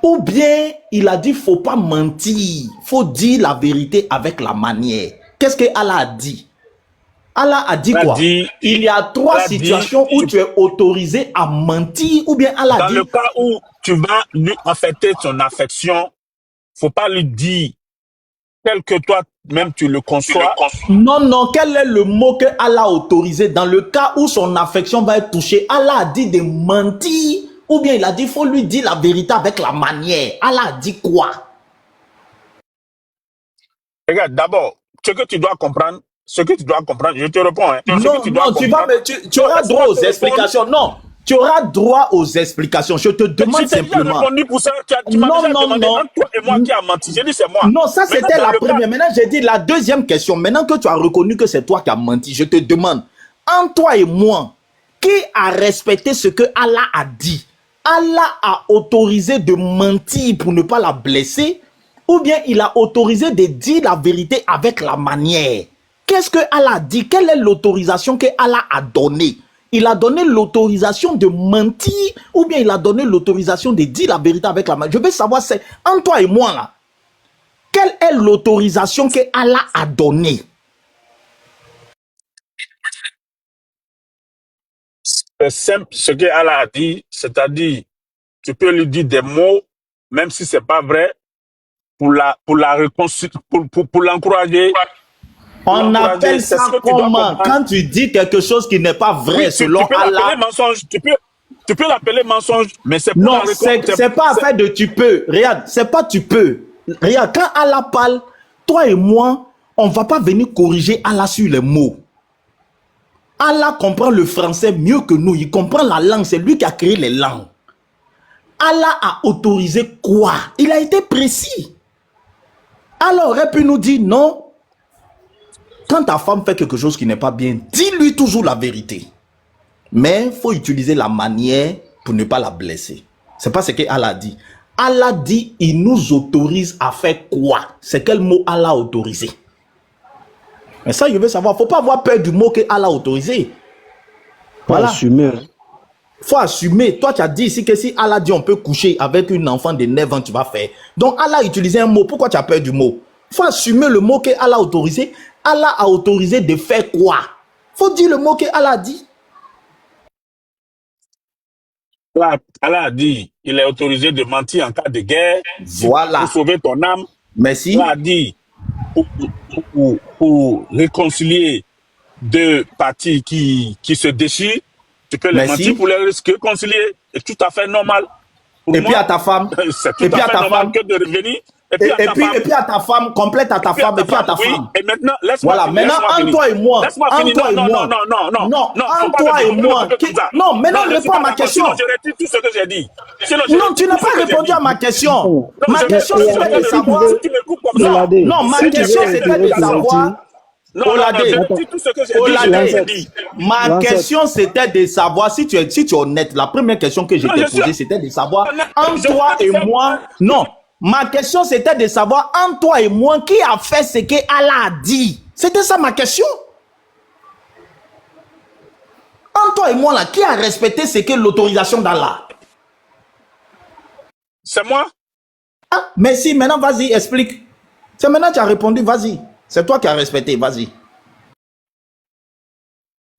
Ou bien, il a dit, faut pas mentir. Faut dire la vérité avec la manière. Qu'est-ce que Allah a dit? Allah a dit Allah quoi? dit, Il y a trois Allah dit, situations où tu es autorisé à mentir, ou bien Allah dans dit... le cas où tu vas lui affecter son affection, faut pas lui dire tel que toi-même tu le conçois. Non, non, quel est le mot que Allah a autorisé dans le cas où son affection va être touchée? Allah a dit de mentir, ou bien il a dit, il faut lui dire la vérité avec la manière. Allah a dit quoi? Regarde, d'abord, ce que tu dois comprendre, je te réponds. Hein. Non, non, tu auras droit aux explications. Non, tu auras droit aux explications. Je te demande simplement. Répondu pour ça. Tu m'as déjà demandé entre toi et moi qui a menti. J'ai dit c'est moi. Non, ça c'était la première. Maintenant, j'ai dit la deuxième question. Maintenant que tu as reconnu que c'est toi qui as menti, je te demande, entre toi et moi, qui a respecté ce que Allah a dit? Allah a autorisé de mentir pour ne pas la blesser, ou bien il a autorisé de dire la vérité avec la manière? Qu'est-ce que Allah a dit? Quelle est l'autorisation que Allah a donnée? Il a donné l'autorisation de mentir, ou bien il a donné l'autorisation de dire la vérité avec la manière? Je veux savoir, c'est entre toi et moi là, quelle est l'autorisation que Allah a donnée? C'est simple, ce que Allah a dit, c'est-à-dire, tu peux lui dire des mots, même si c'est pas vrai, pour l'encourager. On appelle ça comment? Quand tu dis quelque chose qui n'est pas vrai, oui, selon Allah. Tu peux l'appeler mensonge, mais c'est pour non, c'est pas affaire de tu peux. Regarde, c'est pas tu peux. Regarde, quand Allah parle, toi et moi, on va pas venir corriger Allah sur les mots. Allah comprend le français mieux que nous. Il comprend la langue. C'est lui qui a créé les langues. Allah a autorisé quoi? Il a été précis. Allah aurait pu nous dire non. Quand ta femme fait quelque chose qui n'est pas bien, dis-lui toujours la vérité. Mais il faut utiliser la manière pour ne pas la blesser. C'est pas ce que Allah dit. Allah dit, il nous autorise à faire quoi? C'est quel mot Allah a autorisé? Mais ça, je veux savoir. Il ne faut pas avoir peur du mot que Allah a autorisé. Voilà. Faut assumer. Il faut assumer. Toi, tu as dit ici que si Allah dit on peut coucher avec une enfant de 9 ans, tu vas faire. Donc Allah a utilisé un mot. Pourquoi tu as peur du mot? Il faut assumer le mot que Allah a autorisé. Allah a autorisé de faire quoi? Il faut dire le mot que Allah a dit. Allah a dit, il est autorisé de mentir en cas de guerre. Voilà. Pour sauver ton âme. Merci. Allah a dit, pour réconcilier deux parties qui se déchirent, tu peux les mentir pour les réconcilier. C'est tout à fait normal. Pour et moi, puis à ta femme. C'est tout à fait normal que de revenir. Et puis à ta femme, complète à ta femme, et puis à ta femme. Et maintenant, laisse-moi finir. Voilà, maintenant, entre toi et moi. Non, entre toi et moi. Non, maintenant, réponds à ma question. Sinon, je retire tout ce que j'ai dit. Non, tu n'as pas répondu à ma question. Ma question, c'était de savoir. Non, ma question, c'était de savoir. Ma question c'était de savoir si tu es honnête. La première question que je t'ai posée c'était de savoir entre toi et moi. Non, ma question c'était de savoir entre toi et moi qui a fait ce que Allah a dit. C'était ça ma question. Entre toi et moi là, qui a respecté ce que l'autorisation d'Allah? C'est moi. Ah, merci. Maintenant vas-y, explique. C'est maintenant que tu as répondu, vas-y. C'est toi qui as respecté, vas-y.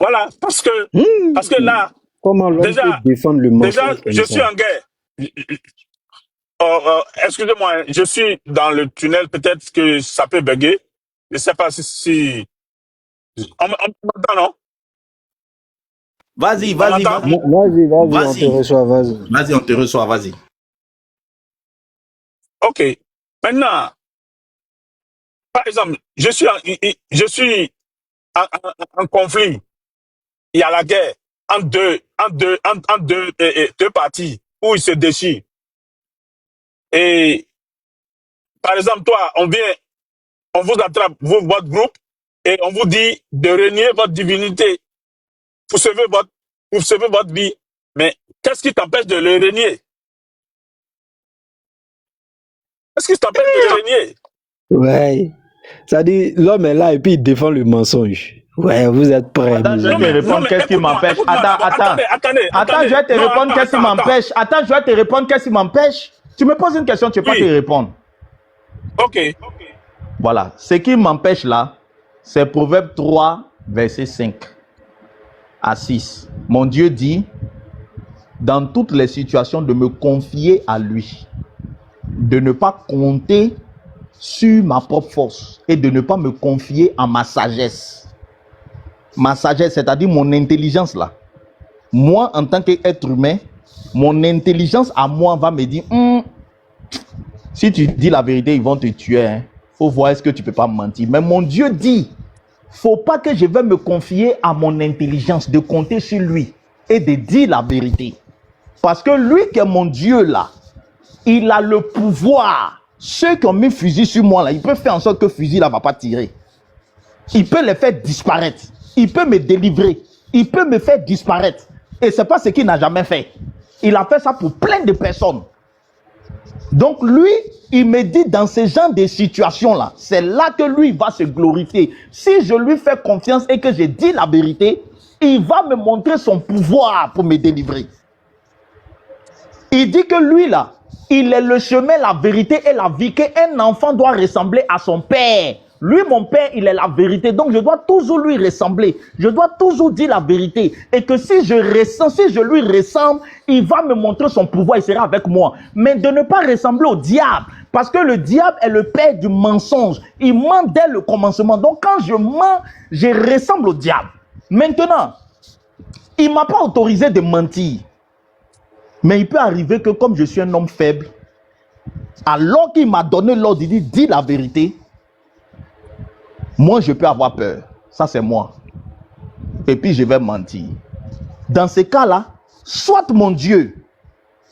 Voilà, parce que là, comment déjà, défendre le déjà je suis en guerre. Excusez-moi, je suis dans le tunnel, peut-être que ça peut bugger. Je ne sais pas si... On m'entend, non? Vas-y, on te reçoit, vas-y. Vas-y, on te reçoit, vas-y. Ok, maintenant... Par exemple, je suis en conflit. Il y a la guerre entre deux parties où ils se déchirent. Et par exemple, toi, on vous attrape, votre groupe, et on vous dit de renier votre divinité pour sauver votre vie. Mais qu'est-ce qui t'empêche de le renier? Qu'est-ce qui t'empêche de le renier? Ouais. Ça dit, l'homme est là et puis il défend le mensonge. Ouais, vous êtes prêts. Attends, je vais te répondre qu'est-ce qui m'empêche. Attends, je vais te répondre qu'est-ce qui m'empêche. Attends, je vais te répondre qu'est-ce qui m'empêche. Tu me poses une question, tu ne peux pas te répondre. Ok. Voilà. Ce qui m'empêche là, c'est Proverbe 3, verset 5 à 6. Mon Dieu dit, dans toutes les situations, de me confier à lui, de ne pas compter sur ma propre force et de ne pas me confier à ma sagesse. Ma sagesse, c'est-à-dire mon intelligence là. Moi, en tant qu'être humain, mon intelligence à moi va me dire, si tu dis la vérité, ils vont te tuer. Hein. Faut voir est-ce que tu peux pas mentir. Mais mon Dieu dit, faut pas que je vais me confier à mon intelligence, de compter sur lui et de dire la vérité. Parce que lui qui est mon Dieu là, il a le pouvoir. Ceux qui ont mis fusil sur moi là, il peut faire en sorte que le fusil là va pas tirer. Il peut les faire disparaître. Il peut me délivrer. Il peut me faire disparaître. Et c'est pas ce qu'il n'a jamais fait. Il a fait ça pour plein de personnes. Donc lui, il me dit dans ce genre de situations-là, c'est là que lui va se glorifier. Si je lui fais confiance et que je dis la vérité, il va me montrer son pouvoir pour me délivrer. Il dit que lui là, il est le chemin, la vérité et la vie, qu'un enfant doit ressembler à son père. Lui, mon père, il est la vérité. Donc, je dois toujours lui ressembler. Je dois toujours dire la vérité. Et que si je lui ressemble, il va me montrer son pouvoir, il sera avec moi. Mais de ne pas ressembler au diable. Parce que le diable est le père du mensonge. Il ment dès le commencement. Donc, quand je mens, je ressemble au diable. Maintenant, il ne m'a pas autorisé de mentir. Mais il peut arriver que comme je suis un homme faible, alors qu'il m'a donné l'ordre, il dit, dis la vérité, moi je peux avoir peur. Ça c'est moi. Et puis je vais mentir. Dans ce cas-là, soit mon Dieu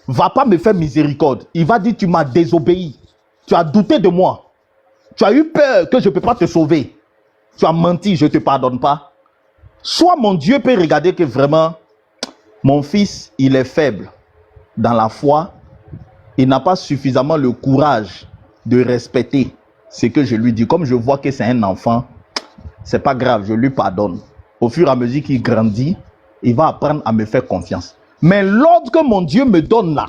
va pas me faire miséricorde. Il va dire, tu m'as désobéi. Tu as douté de moi. Tu as eu peur que je ne peux pas te sauver. Tu as menti, je ne te pardonne pas. Soit mon Dieu peut regarder que vraiment, mon fils, il est faible dans la foi, il n'a pas suffisamment le courage de respecter ce que je lui dis. Comme je vois que c'est un enfant, c'est pas grave, je lui pardonne. Au fur et à mesure qu'il grandit, il va apprendre à me faire confiance. Mais l'ordre que mon Dieu me donne là,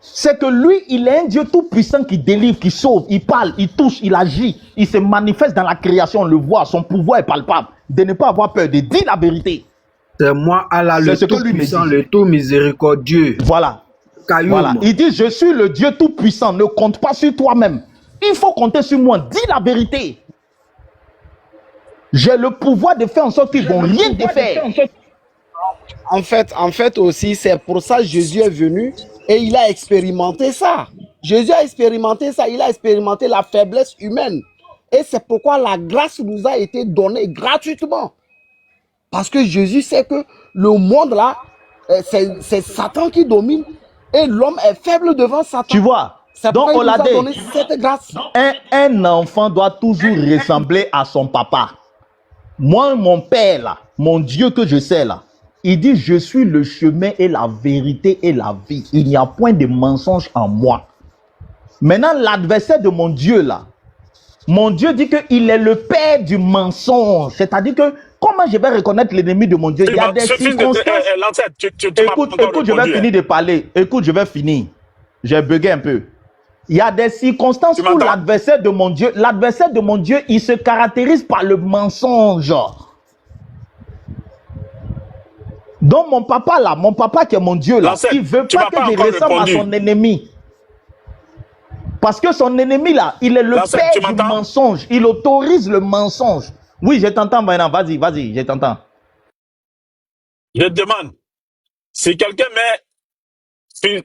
c'est que lui, il est un Dieu tout puissant qui délivre, qui sauve, il parle, il touche, il agit, il se manifeste dans la création, on le voit, son pouvoir est palpable. De ne pas avoir peur, de dire la vérité. C'est moi, Allah, le tout-puissant, le tout miséricordieux. Voilà. Voilà. Il dit, je suis le Dieu tout-puissant, ne compte pas sur toi-même. Il faut compter sur moi, dis la vérité. J'ai le pouvoir de faire en sorte qu'ils ne vont rien te faire. En fait aussi, c'est pour ça que Jésus est venu et il a expérimenté ça. Jésus a expérimenté ça, il a expérimenté la faiblesse humaine. Et c'est pourquoi la grâce nous a été donnée gratuitement. Parce que Jésus sait que le monde là, c'est Satan qui domine et l'homme est faible devant Satan. Tu vois, donc on l'a dit, cette grâce. Un enfant doit toujours ressembler à son papa. Moi, mon père là, mon Dieu que je sais là, il dit, je suis le chemin et la vérité et la vie. Il n'y a point de mensonge en moi. Maintenant, l'adversaire de mon Dieu là, mon Dieu dit qu'il est le père du mensonge. C'est-à-dire que, comment je vais reconnaître l'ennemi de mon Dieu? Il y a des circonstances. Écoute, je vais finir de parler. Écoute, je vais finir. J'ai bugué un peu. Il y a des circonstances où l'adversaire de mon Dieu, il se caractérise par le mensonge. Donc mon papa qui est mon Dieu là, il veut pas que je ressemble à son ennemi. Parce que son ennemi là, il est le père du mensonge. Il autorise le mensonge. Oui, je t'entends maintenant. Vas-y, je t'entends. Je te demande, si quelqu'un met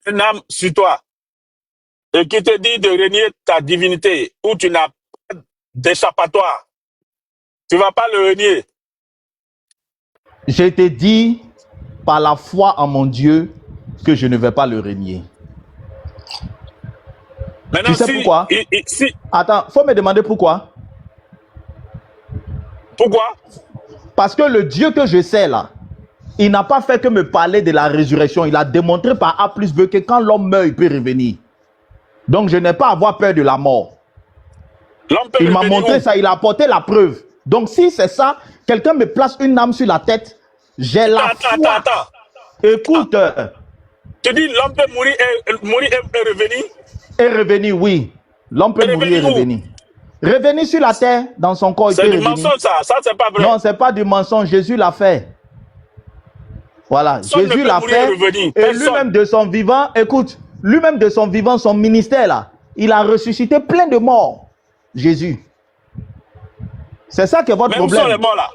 une âme sur toi et qui te dit de renier ta divinité ou tu n'as pas d'échappatoire, tu ne vas pas le renier. Je te dis par la foi en mon Dieu que je ne vais pas le renier. Maintenant, tu sais pourquoi? Attends, faut me demander pourquoi. Pourquoi? Parce que le Dieu que je sais là, il n'a pas fait que me parler de la résurrection. Il a démontré par A plus B que quand l'homme meurt, il peut revenir. Donc je n'ai pas à avoir peur de la mort. Il m'a montré ça, il a apporté la preuve. Donc si c'est ça, quelqu'un me place une âme sur la tête, j'ai la foi. Attends. Écoute. Tu dis l'homme peut mourir et revenir? Et revenir, oui. L'homme peut mourir et revenir. Revenir sur la terre dans son corps. C'est du mensonge, ça c'est pas vrai. Non, c'est pas du mensonge. Jésus l'a fait. Voilà, Personne Jésus ne peut l'a mourir fait. et revenir. Et Personne. lui-même de son vivant, écoute, lui-même de son vivant, son ministère là, il a ressuscité plein de morts. Jésus. C'est ça qui est votre Même problème. sont les morts là.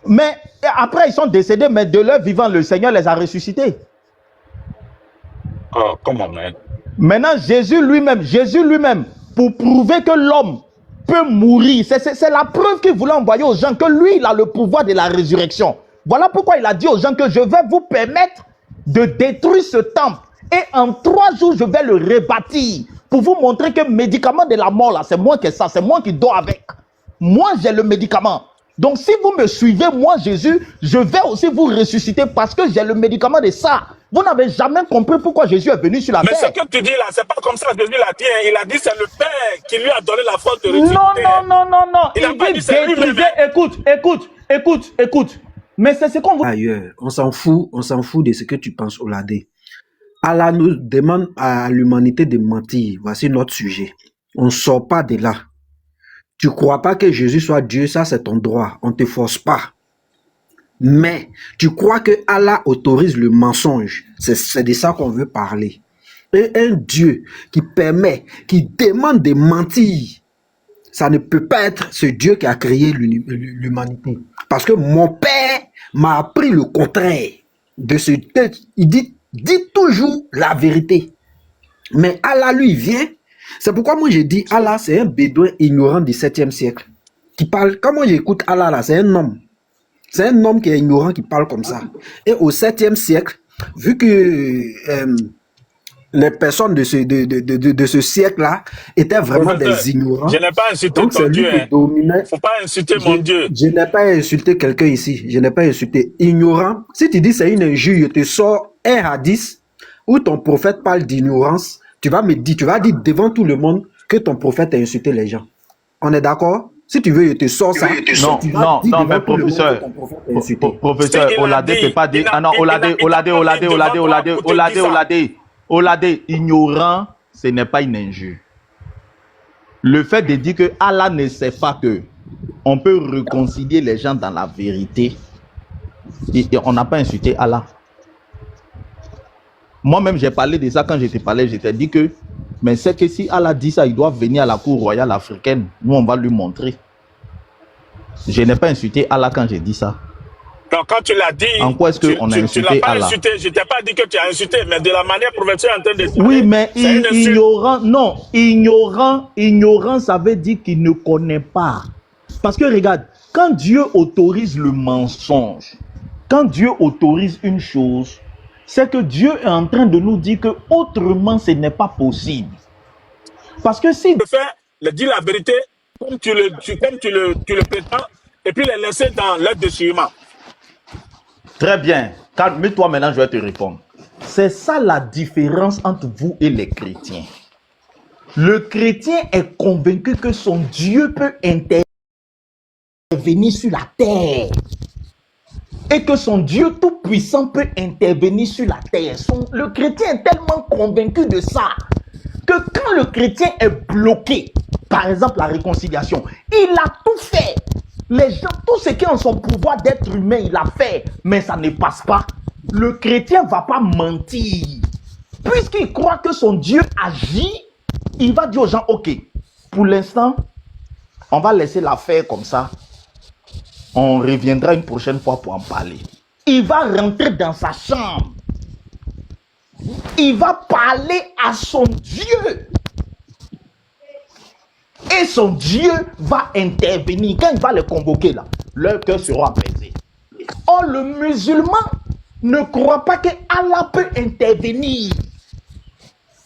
Mais après, ils sont décédés, mais de leur vivant, le Seigneur les a ressuscités. Oh, comment, man? Maintenant, Jésus lui-même, pour prouver que l'homme peut mourir, c'est la preuve qu'il voulait envoyer aux gens que lui, il a le pouvoir de la résurrection. Voilà pourquoi il a dit aux gens que je vais vous permettre de détruire ce temple. Et en 3 jours, je vais le rebâtir. Pour vous montrer que le médicament de la mort, là, c'est moi qui ça, c'est moi qui dors avec. Moi, j'ai le médicament. Donc, si vous me suivez, moi, Jésus, je vais aussi vous ressusciter parce que j'ai le médicament de ça. Vous n'avez jamais compris pourquoi Jésus est venu sur la terre. Mais ce que tu dis là, c'est pas comme ça que Jésus l'a dit. Hein. Il a dit c'est le Père qui lui a donné la force de ressusciter. Non. Il n'a pas dit c'est lui-même. Écoute. Mais c'est ce qu'on vous... Ailleurs, on s'en fout de ce que tu penses, Oladé. Allah nous demande à l'humanité de mentir. Voici notre sujet. On ne sort pas de là. Tu ne crois pas que Jésus soit Dieu, ça c'est ton droit. On ne te force pas. Mais tu crois que Allah autorise le mensonge. C'est de ça qu'on veut parler. Et un Dieu qui permet, qui demande de mentir, ça ne peut pas être ce Dieu qui a créé l'humanité. Parce que mon père m'a appris le contraire de ce texte. Il dit toujours la vérité. Mais Allah, lui, vient. C'est pourquoi moi j'ai dit Allah, c'est un bédouin ignorant du 7e siècle. Qui parle, quand moi j'écoute Allah là, c'est un homme. C'est un homme qui est ignorant qui parle comme ça. Et au 7e siècle, vu que les personnes de ce siècle-là étaient vraiment des ignorants. Je n'ai pas insulté donc ton Dieu. Il ne faut pas insulter mon Dieu. Je n'ai pas insulté quelqu'un ici. Je n'ai pas insulté. Ignorant. Si tu dis c'est une injure, je te sors un hadith où ton prophète parle d'ignorance. Tu vas dire devant tout le monde que ton prophète a insulté les gens. On est d'accord? Si tu veux, je te sors ça. Non, mais professeur, Oladé ne peut pas dire. Ah non, Oladé, ignorant, ce n'est pas une injure. Le fait de dire que Allah ne sait pas que on peut réconcilier les gens dans la vérité, et on n'a pas insulté Allah. Moi-même, j'ai parlé de ça quand je te parlais. Je t'ai dit que, mais c'est que si Allah dit ça, il doit venir à la cour royale africaine. Nous, on va lui montrer. Je n'ai pas insulté Allah quand j'ai dit ça. Donc, quand tu l'as dit, en quoi est-ce qu'on a insulté tu l'as pas Allah? insulté. Je t'ai pas dit que tu as insulté, mais de la manière professionnelle en train de dire. Oui, mais ignorant, ça veut dire qu'il ne connaît pas. Parce que regarde, quand Dieu autorise le mensonge, quand Dieu autorise une chose, c'est que Dieu est en train de nous dire que autrement ce n'est pas possible. Parce que si... Dire la vérité comme tu le prétends, et puis les laisser dans leur déchirement. Très bien. Calme-toi maintenant, je vais te répondre. C'est ça la différence entre vous et les chrétiens. Le chrétien est convaincu que son Dieu peut intervenir sur la terre. Et que son Dieu tout-puissant peut intervenir sur la terre. Le chrétien est tellement convaincu de ça que quand le chrétien est bloqué, par exemple la réconciliation, il a tout fait. Les gens, tout ce qui est en son pouvoir d'être humain, il a fait, mais ça ne passe pas. Le chrétien ne va pas mentir. Puisqu'il croit que son Dieu agit, il va dire aux gens, ok, pour l'instant, on va laisser l'affaire comme ça. On reviendra une prochaine fois pour en parler. Il va rentrer dans sa chambre. Il va parler à son Dieu. Et son Dieu va intervenir. Quand il va les convoquer là, leur cœur sera apaisé. Or, le musulman ne croit pas que Allah peut intervenir.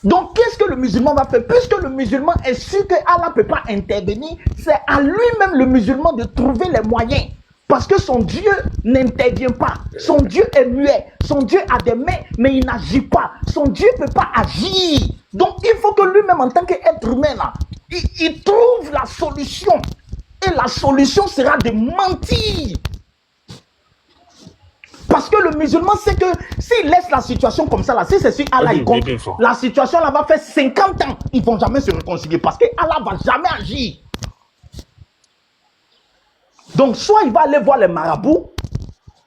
Donc, qu'est-ce que le musulman va faire? Puisque le musulman est sûr que Allah ne peut pas intervenir, c'est à lui-même, le musulman, de trouver les moyens. Parce que son Dieu n'intervient pas. Son Dieu est muet. Son Dieu a des mains, mais il n'agit pas. Son Dieu ne peut pas agir. Donc, il faut que lui-même, en tant qu'être humain, là, il trouve la solution. Et la solution sera de mentir. Parce que le musulman sait que s'il laisse la situation comme ça, là, si c'est sur Allah, il compte, la situation là va faire 50 ans. Ils ne vont jamais se réconcilier parce que Allah ne va jamais agir. Donc, soit il va aller voir les marabouts,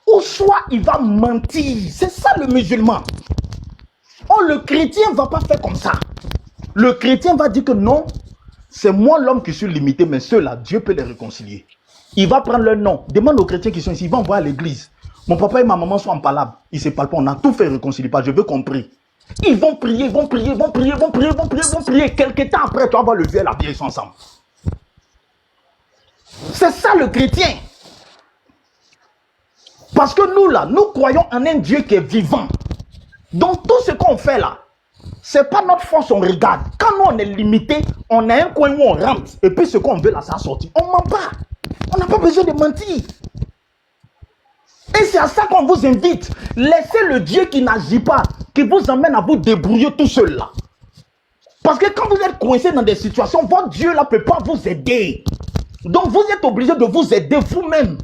ou soit il va mentir. C'est ça le musulman. Oh, le chrétien ne va pas faire comme ça. Le chrétien va dire que non, c'est moi l'homme qui suis limité, mais ceux-là, Dieu peut les réconcilier. Il va prendre leur nom. Demande aux chrétiens qui sont ici, ils vont voir à l'église. Mon papa et ma maman sont en palabre. Ils ne se parlent pas, on a tout fait réconcilier. Je veux qu'on prie. Ils vont prier, ils vont prier, ils vont prier, ils vont prier, ils vont prier, ils vont prier. Quelque temps après, tu vas voir le vieux et la vieille, ils sont ensemble. C'est ça le chrétien. Parce que nous là, nous croyons en un Dieu qui est vivant. Donc tout ce qu'on fait là, c'est pas notre force, on regarde. Quand nous on est limité, on a un coin où on rentre. Et puis ce qu'on veut là, ça sortit. On ne ment pas. On n'a pas besoin de mentir. Et c'est à ça qu'on vous invite. Laissez le Dieu qui n'agit pas, qui vous emmène à vous débrouiller tout seul là. Parce que quand vous êtes coincé dans des situations, votre Dieu là ne peut pas vous aider. Donc vous êtes obligé de vous aider vous-même.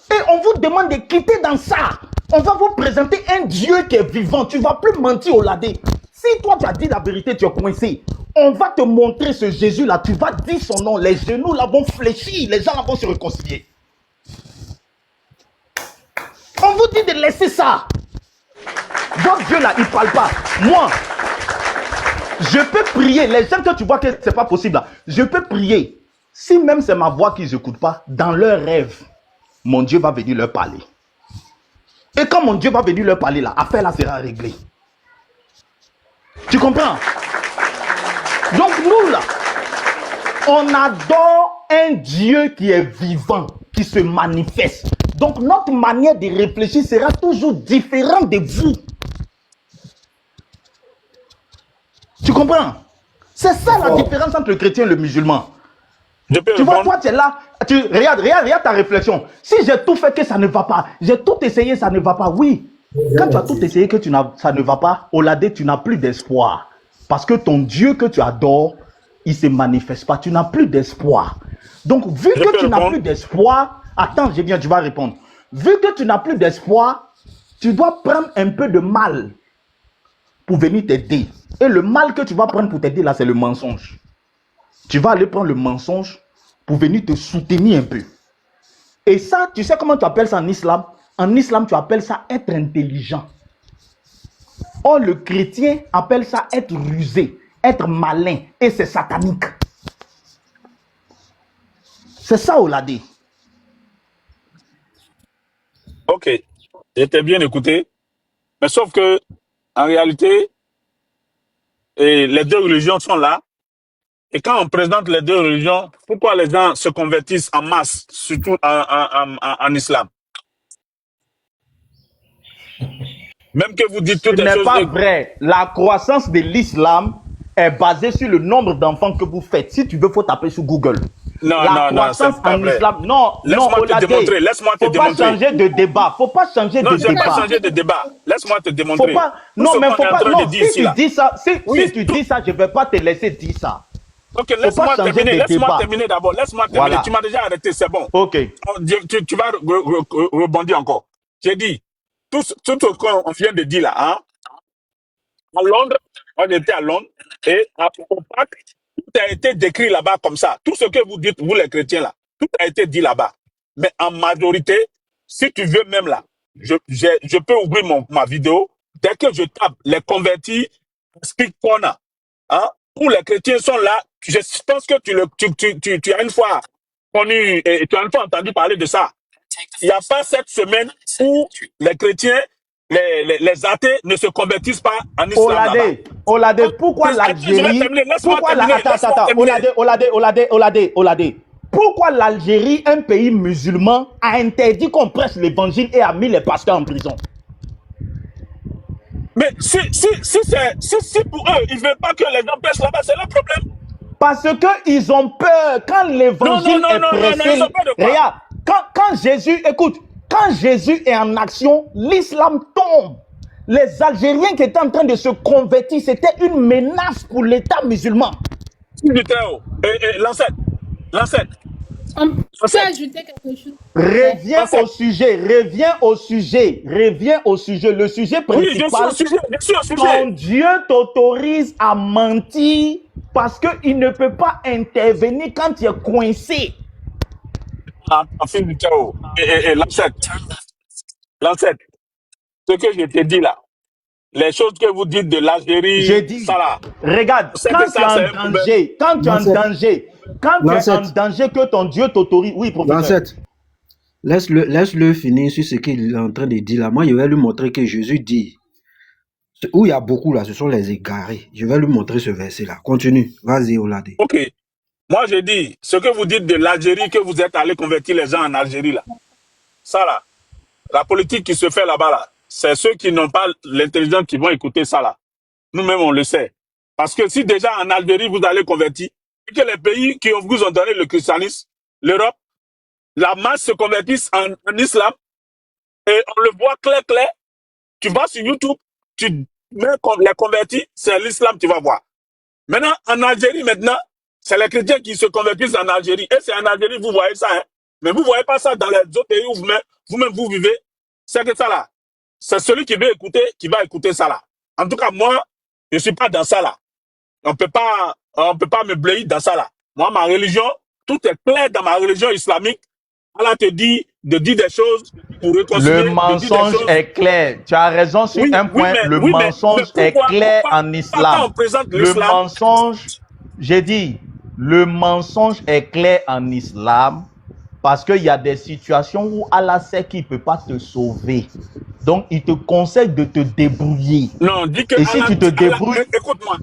Et on vous demande de quitter dans ça. On va vous présenter un Dieu qui est vivant. Tu ne vas plus mentir au ladé. Si toi tu as dit la vérité, tu es coincé. On va te montrer ce Jésus-là. Tu vas dire son nom. Les genoux là vont fléchir. Les gens là vont se réconcilier. On vous dit de laisser ça. Votre Dieu là, il ne parle pas. Moi, je peux prier. Les gens que tu vois que ce n'est pas possible là, je peux prier. Si même c'est ma voix qu'ils n'écoutent pas, dans leurs rêves, mon Dieu va venir leur parler. Et quand mon Dieu va venir leur parler là, l'affaire là sera réglée. Tu comprends? Donc nous là, on adore un Dieu qui est vivant, qui se manifeste. Donc notre manière de réfléchir sera toujours différente de vous. Tu comprends? C'est ça la différence entre le chrétien et le musulman. Tu vois, toi tu es là, regarde ta réflexion. Si j'ai tout fait que ça ne va pas, j'ai tout essayé, ça ne va pas, oui. Quand tu as tout essayé que ça ne va pas, Oladé, tu n'as plus d'espoir. Parce que ton Dieu que tu adores, il ne se manifeste pas. Tu n'as plus d'espoir. Donc, vu que tu n'as plus d'espoir, attends, je vais répondre. Vu que tu n'as plus d'espoir, tu dois prendre un peu de mal pour venir t'aider. Et le mal que tu vas prendre pour t'aider, là, c'est le mensonge. Tu vas aller prendre le mensonge pour venir te soutenir un peu. Et ça, tu sais comment tu appelles ça en islam? En islam, tu appelles ça être intelligent. Or, le chrétien appelle ça être rusé, être malin. Et c'est satanique. C'est ça, Oladé. Ok, j'étais bien écouté. Mais sauf que, en réalité, les deux religions sont là. Et quand on présente les deux religions, pourquoi les gens se convertissent en masse, surtout en islam? Même que vous dites toutes Ce les n'est choses... pas vrai. La croissance de l'islam est basée sur le nombre d'enfants que vous faites. Si tu veux, il faut taper sur Google. La croissance en islam... Non, laisse-moi te démontrer. Laisse-moi te démontrer. Faut pas changer de débat. Faut pas changer de débat. Non, je vais pas changer de débat. Laisse-moi te démontrer. Faut pas... Non, mais faut pas... Non, si tu dis ça, si tu dis ça, je ne vais pas te laisser dire ça. Ok, laisse-moi terminer d'abord. Laisse-moi terminer. Voilà. Tu m'as déjà arrêté, c'est bon. Ok. Tu vas rebondir encore. J'ai dit, tout ce qu'on vient de dire là, hein, à Londres, on était à Londres, et à Pâques, tout a été décrit là-bas comme ça. Tout ce que vous dites, vous les chrétiens là, tout a été dit là-bas. Mais en majorité, si tu veux même là, je peux ouvrir ma vidéo. Dès que je tape les convertis, Speak Corner, hein, où les chrétiens sont là, je pense que tu as une fois connu et tu as une fois entendu parler de ça. Il n'y a pas cette semaine où les chrétiens, les athées ne se convertissent pas en islam. Oladé, pourquoi l'Algérie... Oladé, pourquoi l'Algérie, un pays musulman, a interdit qu'on prêche l'évangile et a mis les pasteurs en prison? Mais si pour eux, ils ne veulent pas que les gens prêchent là-bas, c'est leur problème. Parce qu'ils ont peur quand l'évangile est prêché. Regarde, quand Jésus, écoute, quand Jésus est en action, l'islam tombe. Les Algériens qui étaient en train de se convertir, c'était une menace pour l'État musulman. L'ancêtre. On peut ajouter quelque chose. Reviens au sujet. Le sujet principal, oui, ton Dieu t'autorise à mentir parce qu'il ne peut pas intervenir quand tu es coincé. en fil du chaos. Et l'ancêtre, ce que je te dis là, les choses que vous dites de J'ai l'Algérie, dit, ça là, regarde, on sait quand que tu es ça, c'est en un problème. danger, quand tu es en Lancette, danger, quand tu es en Lancette, danger que ton Dieu t'autorise. Oui, professeur. Lancette, laisse-le finir sur ce qu'il est en train de dire là. Moi, je vais lui montrer que Jésus dit, où il y a beaucoup là, ce sont les égarés. Je vais lui montrer ce verset là. Continue, vas-y, Olade. Ok. Moi, je dis, ce que vous dites de l'Algérie, que vous êtes allé convertir les gens en Algérie là, ça là, la politique qui se fait là-bas là, c'est ceux qui n'ont pas l'intelligence qui vont écouter ça là. Nous-mêmes, on le sait. Parce que si déjà en Algérie, vous allez convertir, et que les pays qui vous ont donné le christianisme, l'Europe, la masse se convertissent en islam, et on le voit clair, tu vas sur YouTube, tu mets les convertis, c'est l'islam, tu vas voir. Maintenant, en Algérie, c'est les chrétiens qui se convertissent en Algérie. Et c'est en Algérie, vous voyez ça, hein. Mais vous voyez pas ça dans les autres pays où vous-même vous vivez. C'est que ça là. C'est celui qui veut écouter, qui va écouter ça là. En tout cas, moi, je suis pas dans ça là. On peut pas me blayer dans ça là. Moi, ma religion, tout est clair dans ma religion islamique. Allah te dit de dire des choses pour réconcilier. Le mensonge est clair. Tu as raison sur un point. Le mensonge est clair en islam. Le mensonge, j'ai dit, le mensonge est clair en islam parce qu'il y a des situations où Allah sait qu'il ne peut pas te sauver. Donc, il te conseille de te débrouiller. Non, dis que et si tu te débrouilles... Écoute-moi.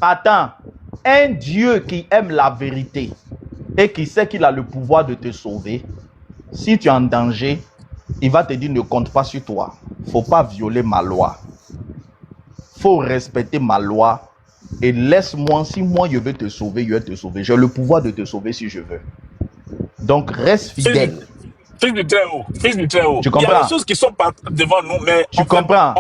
Attends. Un Dieu qui aime la vérité et qui sait qu'il a le pouvoir de te sauver, si tu es en danger, il va te dire ne compte pas sur toi. Il ne faut pas violer ma loi. Il faut respecter ma loi. Et laisse-moi, si moi je veux te sauver, je vais te sauver. J'ai le pouvoir de te sauver si je veux. Donc reste fidèle. Fils du Très-Haut. Tu comprends? Il y a des choses qui sont pas devant nous, mais... Tu comprends?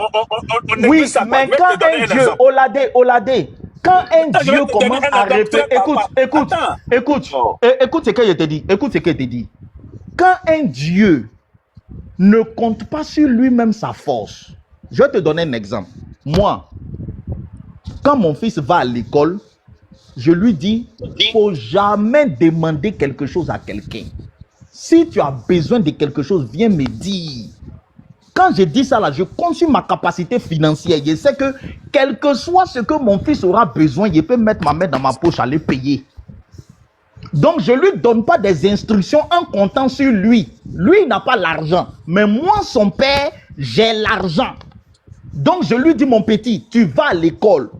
Oui, mais quand un Dieu, Olade, quand un Dieu commence à réfléchir... Écoute ce que je te dis. Quand un Dieu ne compte pas sur lui-même sa force, je vais te donner un exemple. Moi, quand mon fils va à l'école, je lui dis, il ne faut jamais demander quelque chose à quelqu'un. Si tu as besoin de quelque chose, viens me dire. Quand je dis ça là, je compte sur ma capacité financière. Je sais que quel que soit ce que mon fils aura besoin, je peux mettre ma main dans ma poche à le payer. Donc je ne lui donne pas des instructions en comptant sur lui. Lui, il n'a pas l'argent. Mais moi, son père, j'ai l'argent. Donc je lui dis, mon petit, tu vas à l'école.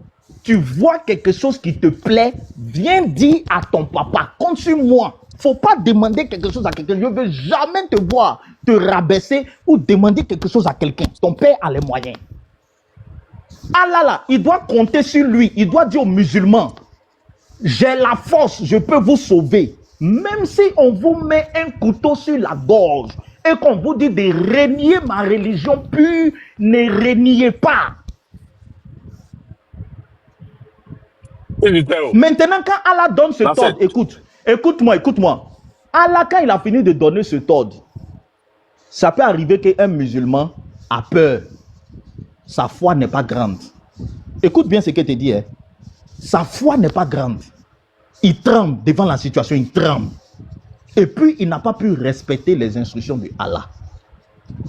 Tu vois quelque chose qui te plaît, viens dire à ton papa, compte sur moi. Il ne faut pas demander quelque chose à quelqu'un. Je ne veux jamais te voir te rabaisser ou demander quelque chose à quelqu'un. Ton père a les moyens. Allah là, il doit compter sur lui. Il doit dire aux musulmans, j'ai la force, je peux vous sauver. Même si on vous met un couteau sur la gorge et qu'on vous dit de renier ma religion pure, ne reniez pas. Maintenant, quand Allah donne ce ordre, écoute-moi. Allah, quand il a fini de donner ce ordre, ça peut arriver qu'un musulman a peur. Sa foi n'est pas grande. Écoute bien ce que je te dis. Hein. Sa foi n'est pas grande. Il tremble devant la situation, il tremble. Et puis, il n'a pas pu respecter les instructions de Allah.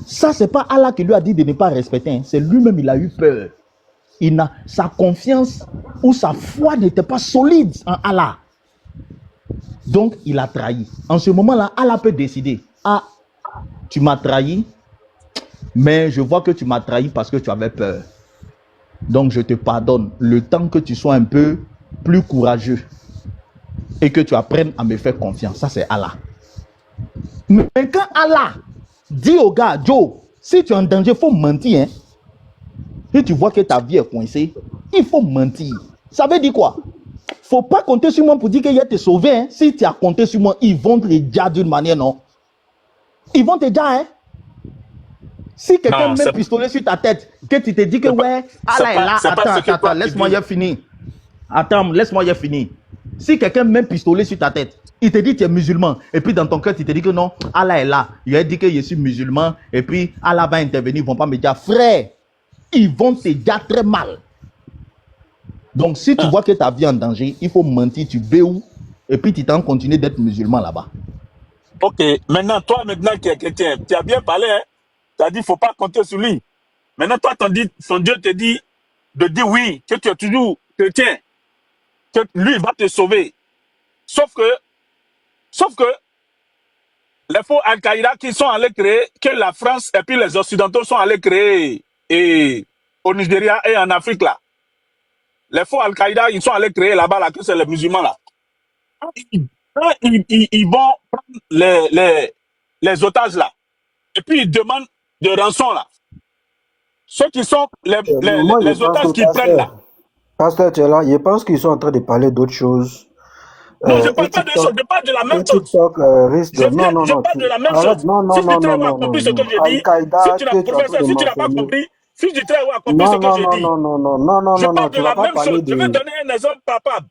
Ça, ce n'est pas Allah qui lui a dit de ne pas respecter. Hein. C'est lui-même, il a eu peur. Sa confiance ou sa foi n'était pas solide en Allah. Donc, il a trahi. En ce moment-là, Allah peut décider. Ah, tu m'as trahi, mais je vois que tu m'as trahi parce que tu avais peur. Donc, je te pardonne le temps que tu sois un peu plus courageux et que tu apprennes à me faire confiance. Ça, c'est Allah. Mais quand Allah dit au gars, Joe, si tu es en danger, il faut mentir. Hein? Si tu vois que ta vie est coincée, il faut mentir. Ça veut dire quoi? Il ne faut pas compter sur moi pour dire qu'il va te sauver. Hein? Si tu as compté sur moi, ils vont te dire d'une manière, non? Ils vont te dire, hein? Si quelqu'un met un pistolet sur ta tête, que tu te dis que ouais, Allah est là, attends, laisse-moi y finir. Attends, laisse-moi y finir. Si quelqu'un met un pistolet sur ta tête, il te dit que tu es musulman, et puis dans ton cœur, tu te dis que non, Allah est là. Il a dit que je suis musulman, et puis Allah va intervenir, ils ne vont pas me dire, frère, ils vont te dire très mal. Donc, si tu vois que ta vie est en danger, il faut mentir, tu béou, et puis tu t'en continues d'être musulman là-bas. Ok, maintenant, toi, maintenant qui es chrétien, tu as bien parlé, hein? Tu as dit qu'il ne faut pas compter sur lui. Maintenant, toi, son Dieu te dit de dire oui, que tu es toujours chrétien, que lui va te sauver. Sauf que les faux Al-Qaïda qui sont allés créer, que la France et puis les Occidentaux sont allés créer et, au Nigeria et en Afrique, là. Les faux Al-Qaïda, ils sont allés créer là-bas, là, que c'est les musulmans, là. Ils vont prendre les otages, là. Et puis, ils demandent de rançon, là. Ceux qui sont Moi, je les pense otages que, qu'ils prennent, là. Pasteur, tu es là, je pense qu'ils sont en train de parler d'autre chose. Non, je ne Et parle pas de ça, je parle de la même chose. TikTok risque de... Non, non, Je non, parle de la même arrête, chose. non, non, Fils non, du trait non, a non, non, compris ce que non. j'ai dit. Al-Qaïda, Si tu n'as, que tu es en train professeur, de si tu n'as pas mentionner... compris, fils du trait a compris Non, ce que non, j'ai non, dit. non, non, non, non, non, Je non, non, parle tu de vas la pas même parler chose. de... Je vais donner un exemple palpable.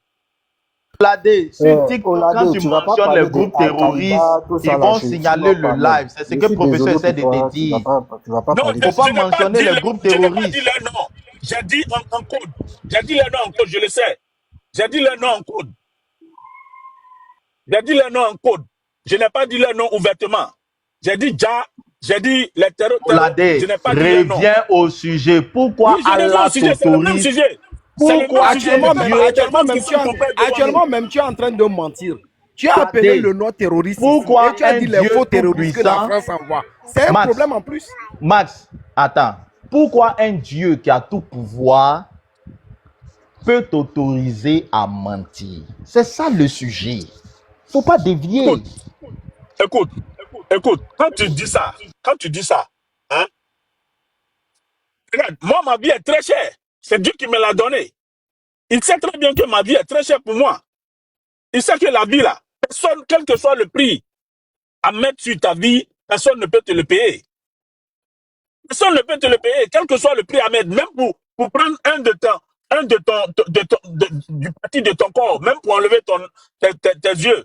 Oladé, sur TikTok, Oladé, quand tu tu vas pas mentionnes les parler de groupes Al-Qaïda, terroristes, tout ils ça là, vont je signaler n'en le parle même. live. C'est ce Je que le suis professeur désolé essaie pour de toi, te dire. tu vas pas Non, parler je de ça. Faut pas n'ai pas mentionner dit les groupes je n'ai pas dit terroristes. leur nom. J'ai dit en code. J'ai dit leur nom en code, je le sais. J'ai dit leur nom en code. J'ai dit leur nom en code. Je n'ai pas dit leur nom ouvertement. J'ai dit j'ai dit les terroristes, je Oladé, n'ai pas dit leur nom. reviens au sujet. Pourquoi Oui, j'ai raison au Allah sujet, c'est le même t'autorise? sujet. C'est le même Pourquoi sujet. Ne un Actuellement fais même, Dieu, pas les choses qui sont complètes devant nous. actuellement même, tu es en train de mentir. Tu as appelé Oladé, le nom terroriste ici pourquoi et tu as un dit les Dieu faux terroristes que la tout-puissant? France envoie. C'est un Max, problème en plus. Max, attends. Pourquoi un Dieu qui a tout pouvoir peut t'autoriser à mentir? C'est ça le sujet. Faut pas dévier. Écoute, quand tu dis ça, hein, regarde, moi, ma vie est très chère. C'est Dieu qui me l'a donnée. Il sait très bien que ma vie est très chère pour moi. Il sait que la vie, là, personne, quel que soit le prix à mettre sur ta vie, personne ne peut te le payer. Personne ne peut te le payer, quel que soit le prix à mettre, même pour prendre du parti de ton corps, même pour enlever tes yeux.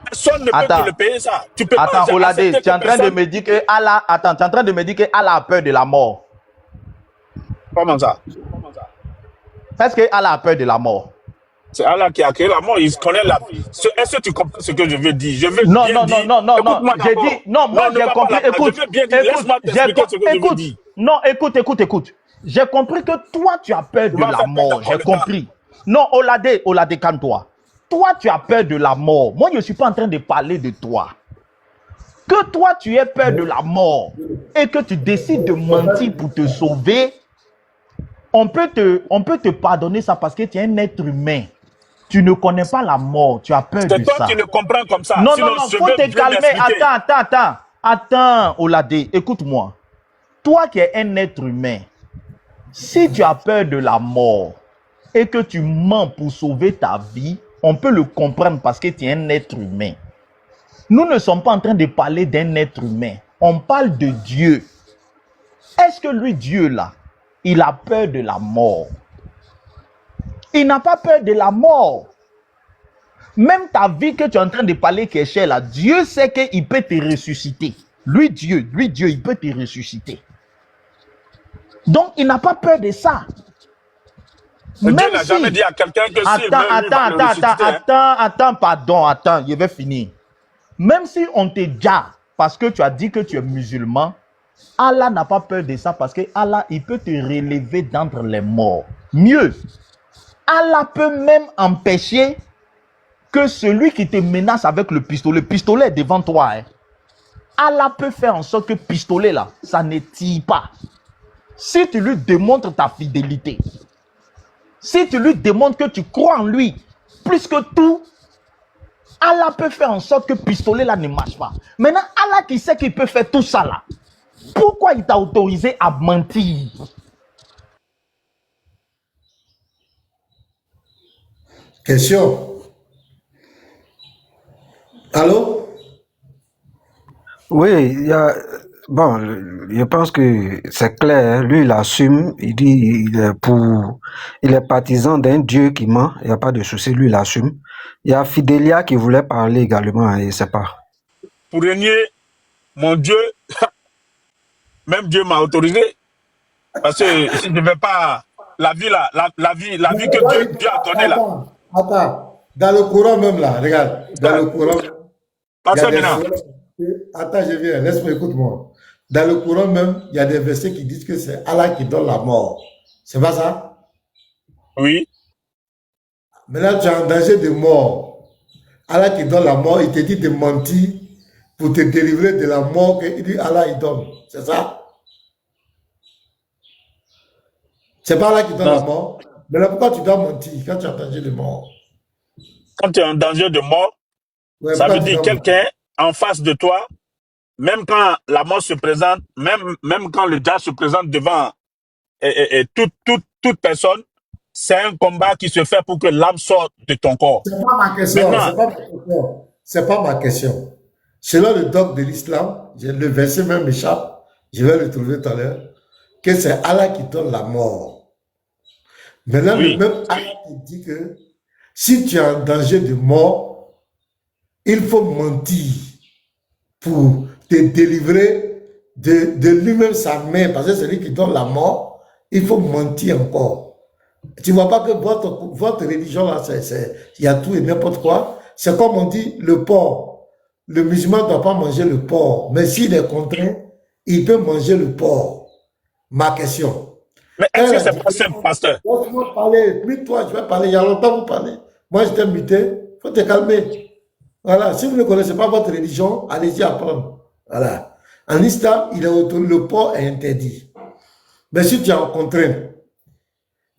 Personne ne peut te le payer, ça. Tu peux Attends, pas Oladé, accepter tu es que en train de personne... me dire que Allah, attends, tu es en train de me dire que Allah a peur de la mort. Comment ça? Est-ce que Allah a peur de la mort? C'est Allah qui a créé la mort, il connaît la vie. Est-ce que tu comprends ce que je veux dire? Je veux Non, bien non, dire. non, non, non, non. Écoute-moi J'ai d'abord. dit, non, moi ne j'ai va pas compris. là-bas. Écoute, Je veux bien dire, laisse-moi t'expliquer ce que je veux dire. Non, écoute. J'ai compris que toi, tu as peur de la mort. J'ai compris. Non, Oladé, calme-toi. Toi, tu as peur de la mort. Moi, je ne suis pas en train de parler de toi. Que toi, tu aies peur de la mort et que tu décides de mentir pour te sauver, on peut te pardonner ça parce que tu es un être humain. Tu ne connais pas la mort, tu as peur de ça. C'est toi qui le comprends comme ça. Non, Sinon, non, faut te calmer. Attends, Oladé, écoute-moi. Toi qui es un être humain, si tu as peur de la mort et que tu mens pour sauver ta vie, on peut le comprendre parce que tu es un être humain. Nous ne sommes pas en train de parler d'un être humain. On parle de Dieu. Est-ce que lui, Dieu, là, il a peur de la mort? Il n'a pas peur de la mort. Même ta vie que tu es en train de parler qui est chère là, Dieu sait qu'il peut te ressusciter. Lui, Dieu, il peut te ressusciter. Donc, il n'a pas peur de ça. Dieu n'a jamais dit à quelqu'un que s'il meurt, Attends, je vais finir. Même si on te dit, parce que tu as dit que tu es musulman, Allah n'a pas peur de ça parce que Allah, il peut te relever d'entre les morts. Mieux, Allah peut même empêcher que celui qui te menace avec le pistolet est devant toi. Hein. Allah peut faire en sorte que le pistolet là, ça ne tire pas. Si tu lui démontres ta fidélité, si tu lui démontres que tu crois en lui, plus que tout, Allah peut faire en sorte que le pistolet là ne marche pas. Maintenant, Allah qui sait qu'il peut faire tout ça là, pourquoi il t'a autorisé à mentir? Question. Allô? Oui, il y a... Bon, je pense que c'est clair, hein. Lui, il assume, il dit il est partisan d'un Dieu qui ment, il n'y a pas de souci, lui, il assume. Il y a Fidélia qui voulait parler également, hein, je ne sais pas. Pour régner, mon Dieu, même Dieu m'a autorisé. Parce que je ne vais pas la vie là, la vie que Dieu a donnée là. Attends. Dans le Coran même là, regarde. Dans le Coran, il y a Pasteur des maintenant. sourates. Attends, je viens, laisse-moi, écoute-moi. Dans le Coran même, il y a des versets qui disent que c'est Allah qui donne la mort. C'est pas ça? Oui. Maintenant, tu es en danger de mort. Allah qui donne la mort, il te dit de mentir pour te délivrer de la mort que il dit Allah il donne. C'est ça? C'est pas Allah qui donne la mort. Maintenant, pourquoi tu dois mentir quand tu es en danger de mort? Quand tu es en danger de mort, Ouais, ça pourquoi veut tu dire dois mentir? quelqu'un en face de toi, même quand la mort se présente, même quand le diable se présente devant toute personne, c'est un combat qui se fait pour que l'âme sorte de ton corps. C'est pas ma question. Maintenant, C'est pas ma question. C'est pas ma question. Selon le dogme de l'islam, le verset même m'échappe, je vais le trouver tout à l'heure, que c'est Allah qui donne la mort. Maintenant, le oui, même Allah qui dit que si tu es en danger de mort, il faut mentir pour te délivrer de lui-même sa main, parce que c'est lui qui donne la mort, il faut mentir encore. Tu ne vois pas que votre religion, là, il y a tout et n'importe quoi. C'est comme on dit, le porc. Le musulman ne doit pas manger le porc, mais s'il est contraint, il peut manger le porc. Ma question. mais est-ce que c'est pas simple, pasteur? Laisse-moi parler, mute-toi, je vais parler. Il y a longtemps vous parlez. Moi, je t'ai muté. Il faut te calmer. Voilà. Si vous ne connaissez pas votre religion, allez-y apprendre. Voilà. En islam, le porc est interdit. Mais si tu es en contrainte,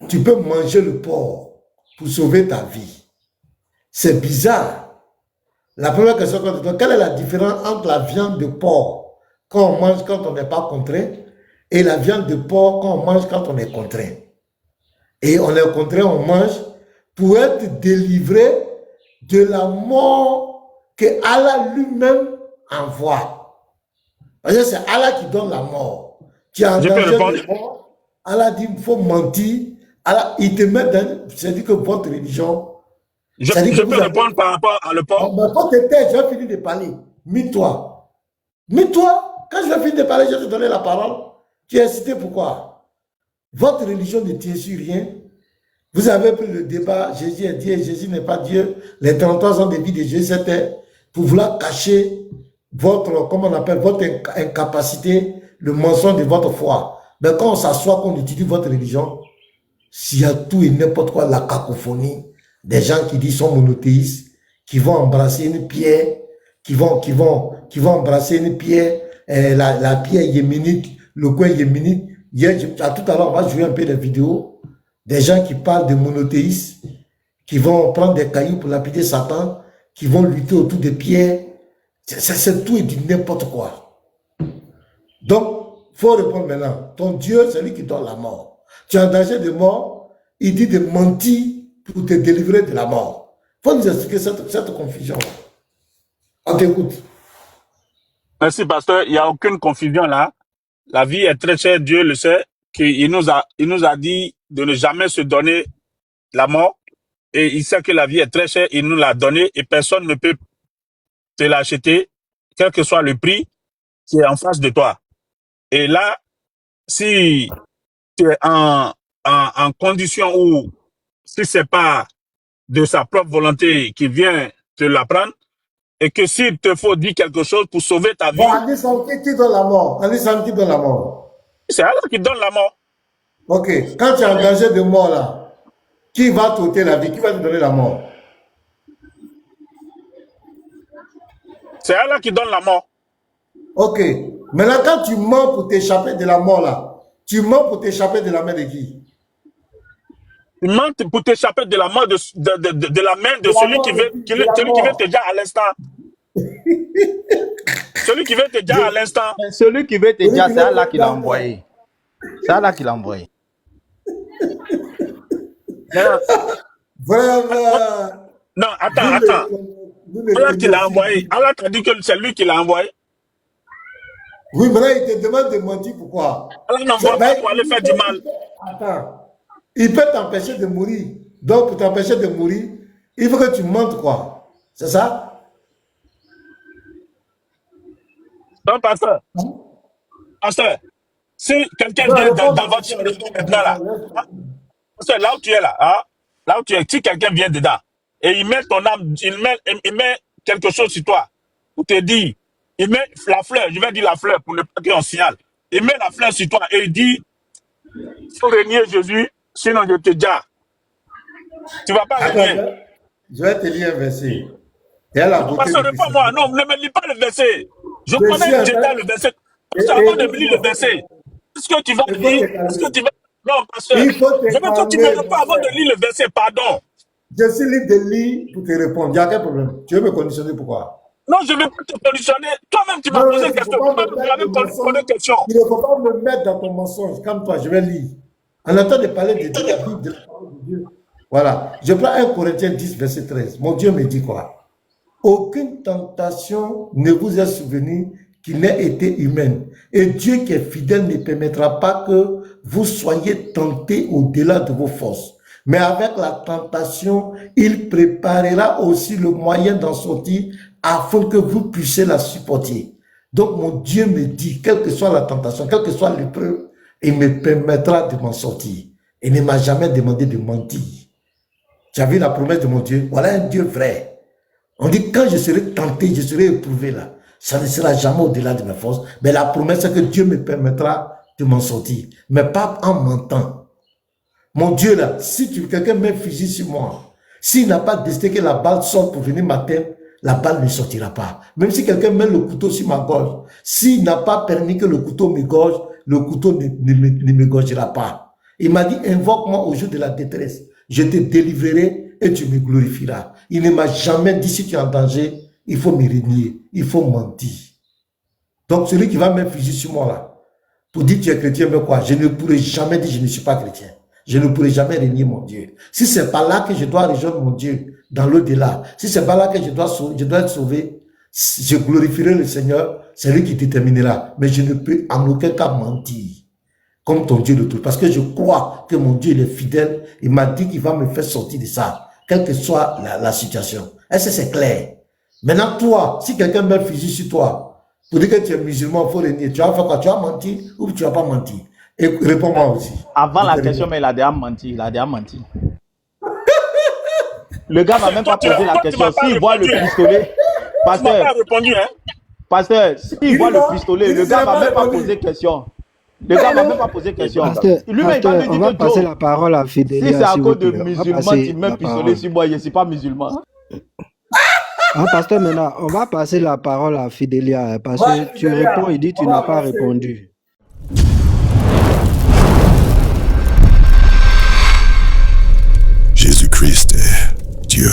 tu peux manger le porc pour sauver ta vie. C'est bizarre. La première question qu'on te donne, quelle est la différence entre la viande de porc quand on mange quand on n'est pas contraint et la viande de porc quand on mange quand on est contraint? Et on est contraint, on mange pour être délivré de la mort que Allah lui-même envoie. Parce que c'est Allah qui donne la mort. Tu es en Je peux danger répondre? de mort. Allah dit il faut mentir. Allah, il te met dans. C'est-à-dire que votre religion. Je C'est-à-dire que peux répondre par rapport à le porc? mais quand tu étais, je vais finir de parler. Mets-toi. Mets-toi. Quand je vais finir de parler, je vais te donner la parole. Tu es incité pourquoi? Votre religion ne tient sur rien. Vous avez pris le débat, Jésus est Dieu, Jésus n'est pas Dieu. Les 33 ans de vie de Jésus, c'était pour vouloir cacher votre, comment on appelle, votre incapacité, le mensonge de votre foi. Mais quand on s'assoit, qu'on étudie votre religion, s'il y a tout et n'importe quoi, la cacophonie, des gens qui disent sont monothéistes, qui vont embrasser une pierre, qui vont embrasser une pierre, la pierre yéménite, le coin yéménite. Tout à l'heure, on va jouer un peu des vidéos, des gens qui parlent de monothéistes, qui vont prendre des cailloux pour lapider Satan, qui vont lutter autour des pierres. C'est tout et du n'importe quoi. Donc, il faut répondre maintenant. Ton Dieu, c'est lui qui donne la mort. Tu es en danger de mort, il dit de mentir pour te délivrer de la mort. Il faut nous expliquer cette confusion. On t'écoute. Merci, pasteur. Il n'y a aucune confusion là. La vie est très chère, Dieu le sait, qu'il nous a dit de ne jamais se donner la mort. Et il sait que la vie est très chère, il nous l'a donnée et personne ne peut te l'acheter, quel que soit le prix qui est en face de toi. Et là, si tu es en condition où, si c'est pas de sa propre volonté qui vient te l'apprendre, et que s'il te faut dire quelque chose pour sauver ta vie, Bon, Andy Samki qui donne la mort. Andy Samki donne la mort. c'est Allah qui donne la mort. Ok. Quand tu es en danger de mort là, qui va t'ôter la vie? Qui va te donner la mort? C'est Allah qui donne la mort. Ok. Maintenant, quand tu mens pour t'échapper de la mort là, tu mens pour t'échapper de la main de qui? Tu mens pour t'échapper de la mort de la main de celui qui veut te dire à l'instant. Celui qui veut te dire à l'instant. Celui qui veut te dire, c'est Allah qui l'a envoyé. C'est Allah qui l'a envoyé. Vraiment. Non, attends. Allah qui l'a envoyé. Allah t'a dit que c'est lui qui l'a envoyé. Oui, mais là, il te demande de mentir. Pourquoi? Allah n'envoie pas pour aller faire du mal. Attends. Il peut t'empêcher de mourir. Donc, pour t'empêcher de mourir, il faut que tu mentes, quoi. C'est ça? Non, pasteur. Pasteur, si quelqu'un vient dans votre chambre maintenant là, Parce que là où tu es là, hein, là où tu es, si quelqu'un vient dedans et il met ton âme, il met quelque chose sur toi, pour te dire, il met la fleur, je vais dire la fleur pour ne pas qu'on signale. Il met la fleur sur toi et il dit, faut régner Jésus, sinon je te dis, tu ne vas pas régner. Je vais te lire un verset. Et à la beauté Parce que réponds-moi, non, ne me lis pas le verset. Je connais que j'étais le verset. Parce que avant de me lire le verset, est-ce que tu vas lire, est-ce que tu vas... Non, parce que je veux que tu me réponds avant de lire le verset, pardon. Je suis libre de lire pour te répondre. Il n'y a aucun problème. Tu veux me conditionner pourquoi? Non, je ne vais pas te conditionner. Toi-même, tu m'as posé une question. Toi-même, tu m'avais posé une question. Il ne faut pas me mettre dans ton mensonge. Calme-toi, je vais lire. En attendant de parler de la Bible, de la parole de Dieu. Voilà. Je prends 1 Corinthiens 10, verset 13. Mon Dieu me dit quoi? Aucune tentation ne vous est souvenue qui n'ait été humaine. Et Dieu qui est fidèle ne permettra pas que vous soyez tentés au-delà de vos forces. Mais avec la tentation, il préparera aussi le moyen d'en sortir afin que vous puissiez la supporter. Donc mon Dieu me dit, quelle que soit la tentation, quelle que soit l'épreuve, il me permettra de m'en sortir. Il ne m'a jamais demandé de mentir. Tu as vu la promesse de mon Dieu? Voilà un Dieu vrai. On dit, quand je serai tenté, je serai éprouvé là. Ça ne sera jamais au-delà de mes forces. Mais la promesse, c'est que Dieu me permettra de m'en sortir. Mais pas en mentant. Mon Dieu là, si quelqu'un met un fusil sur moi, s'il n'a pas décidé que la balle sorte pour venir m'atteindre, la balle ne sortira pas. Même si quelqu'un met le couteau sur ma gorge, s'il n'a pas permis que le couteau me gorge, le couteau ne me gorgera pas. Il m'a dit, invoque-moi au jour de la détresse. Je te délivrerai et tu me glorifieras. Il ne m'a jamais dit, si tu es en danger, il faut me renier, il faut mentir. Donc celui qui va mettre un fusil sur moi là, pour dire que tu es chrétien, mais quoi, je ne pourrai jamais dire je ne suis pas chrétien. Je ne pourrai jamais régner mon Dieu. Si c'est pas là que je dois rejoindre mon Dieu, dans l'au-delà, si c'est pas là que je dois être sauvé, je glorifierai le Seigneur, c'est lui qui déterminera. Mais je ne peux en aucun cas mentir, comme ton Dieu le tout. Parce que je crois que mon Dieu il est fidèle, il m'a dit qu'il va me faire sortir de ça, quelle que soit la situation. Est-ce que c'est clair? Maintenant, toi, si quelqu'un met un fusil sur toi, pour dire que tu es musulman, il faut régner, tu vas faire quoi? Tu vas mentir ou tu vas pas mentir? Et réponds-moi aussi. Avant la question, mais il a déjà menti. Il a déjà menti. Le gars va même pas poser la question. S'il voit le pistolet, pasteur, s'il voit le pistolet, le gars va même pas poser question. Le gars va même pas poser question. Lui-même, il va lui dire on va passer la parole à Fidélia. Si c'est à cause de musulmans, tu mets un pistolet sur moi, je ne suis pas musulman. Ah, pasteur, maintenant, on va passer la parole à Fidélia. Parce que tu réponds, il dit tu n'as pas répondu. Jésus-Christ est Dieu.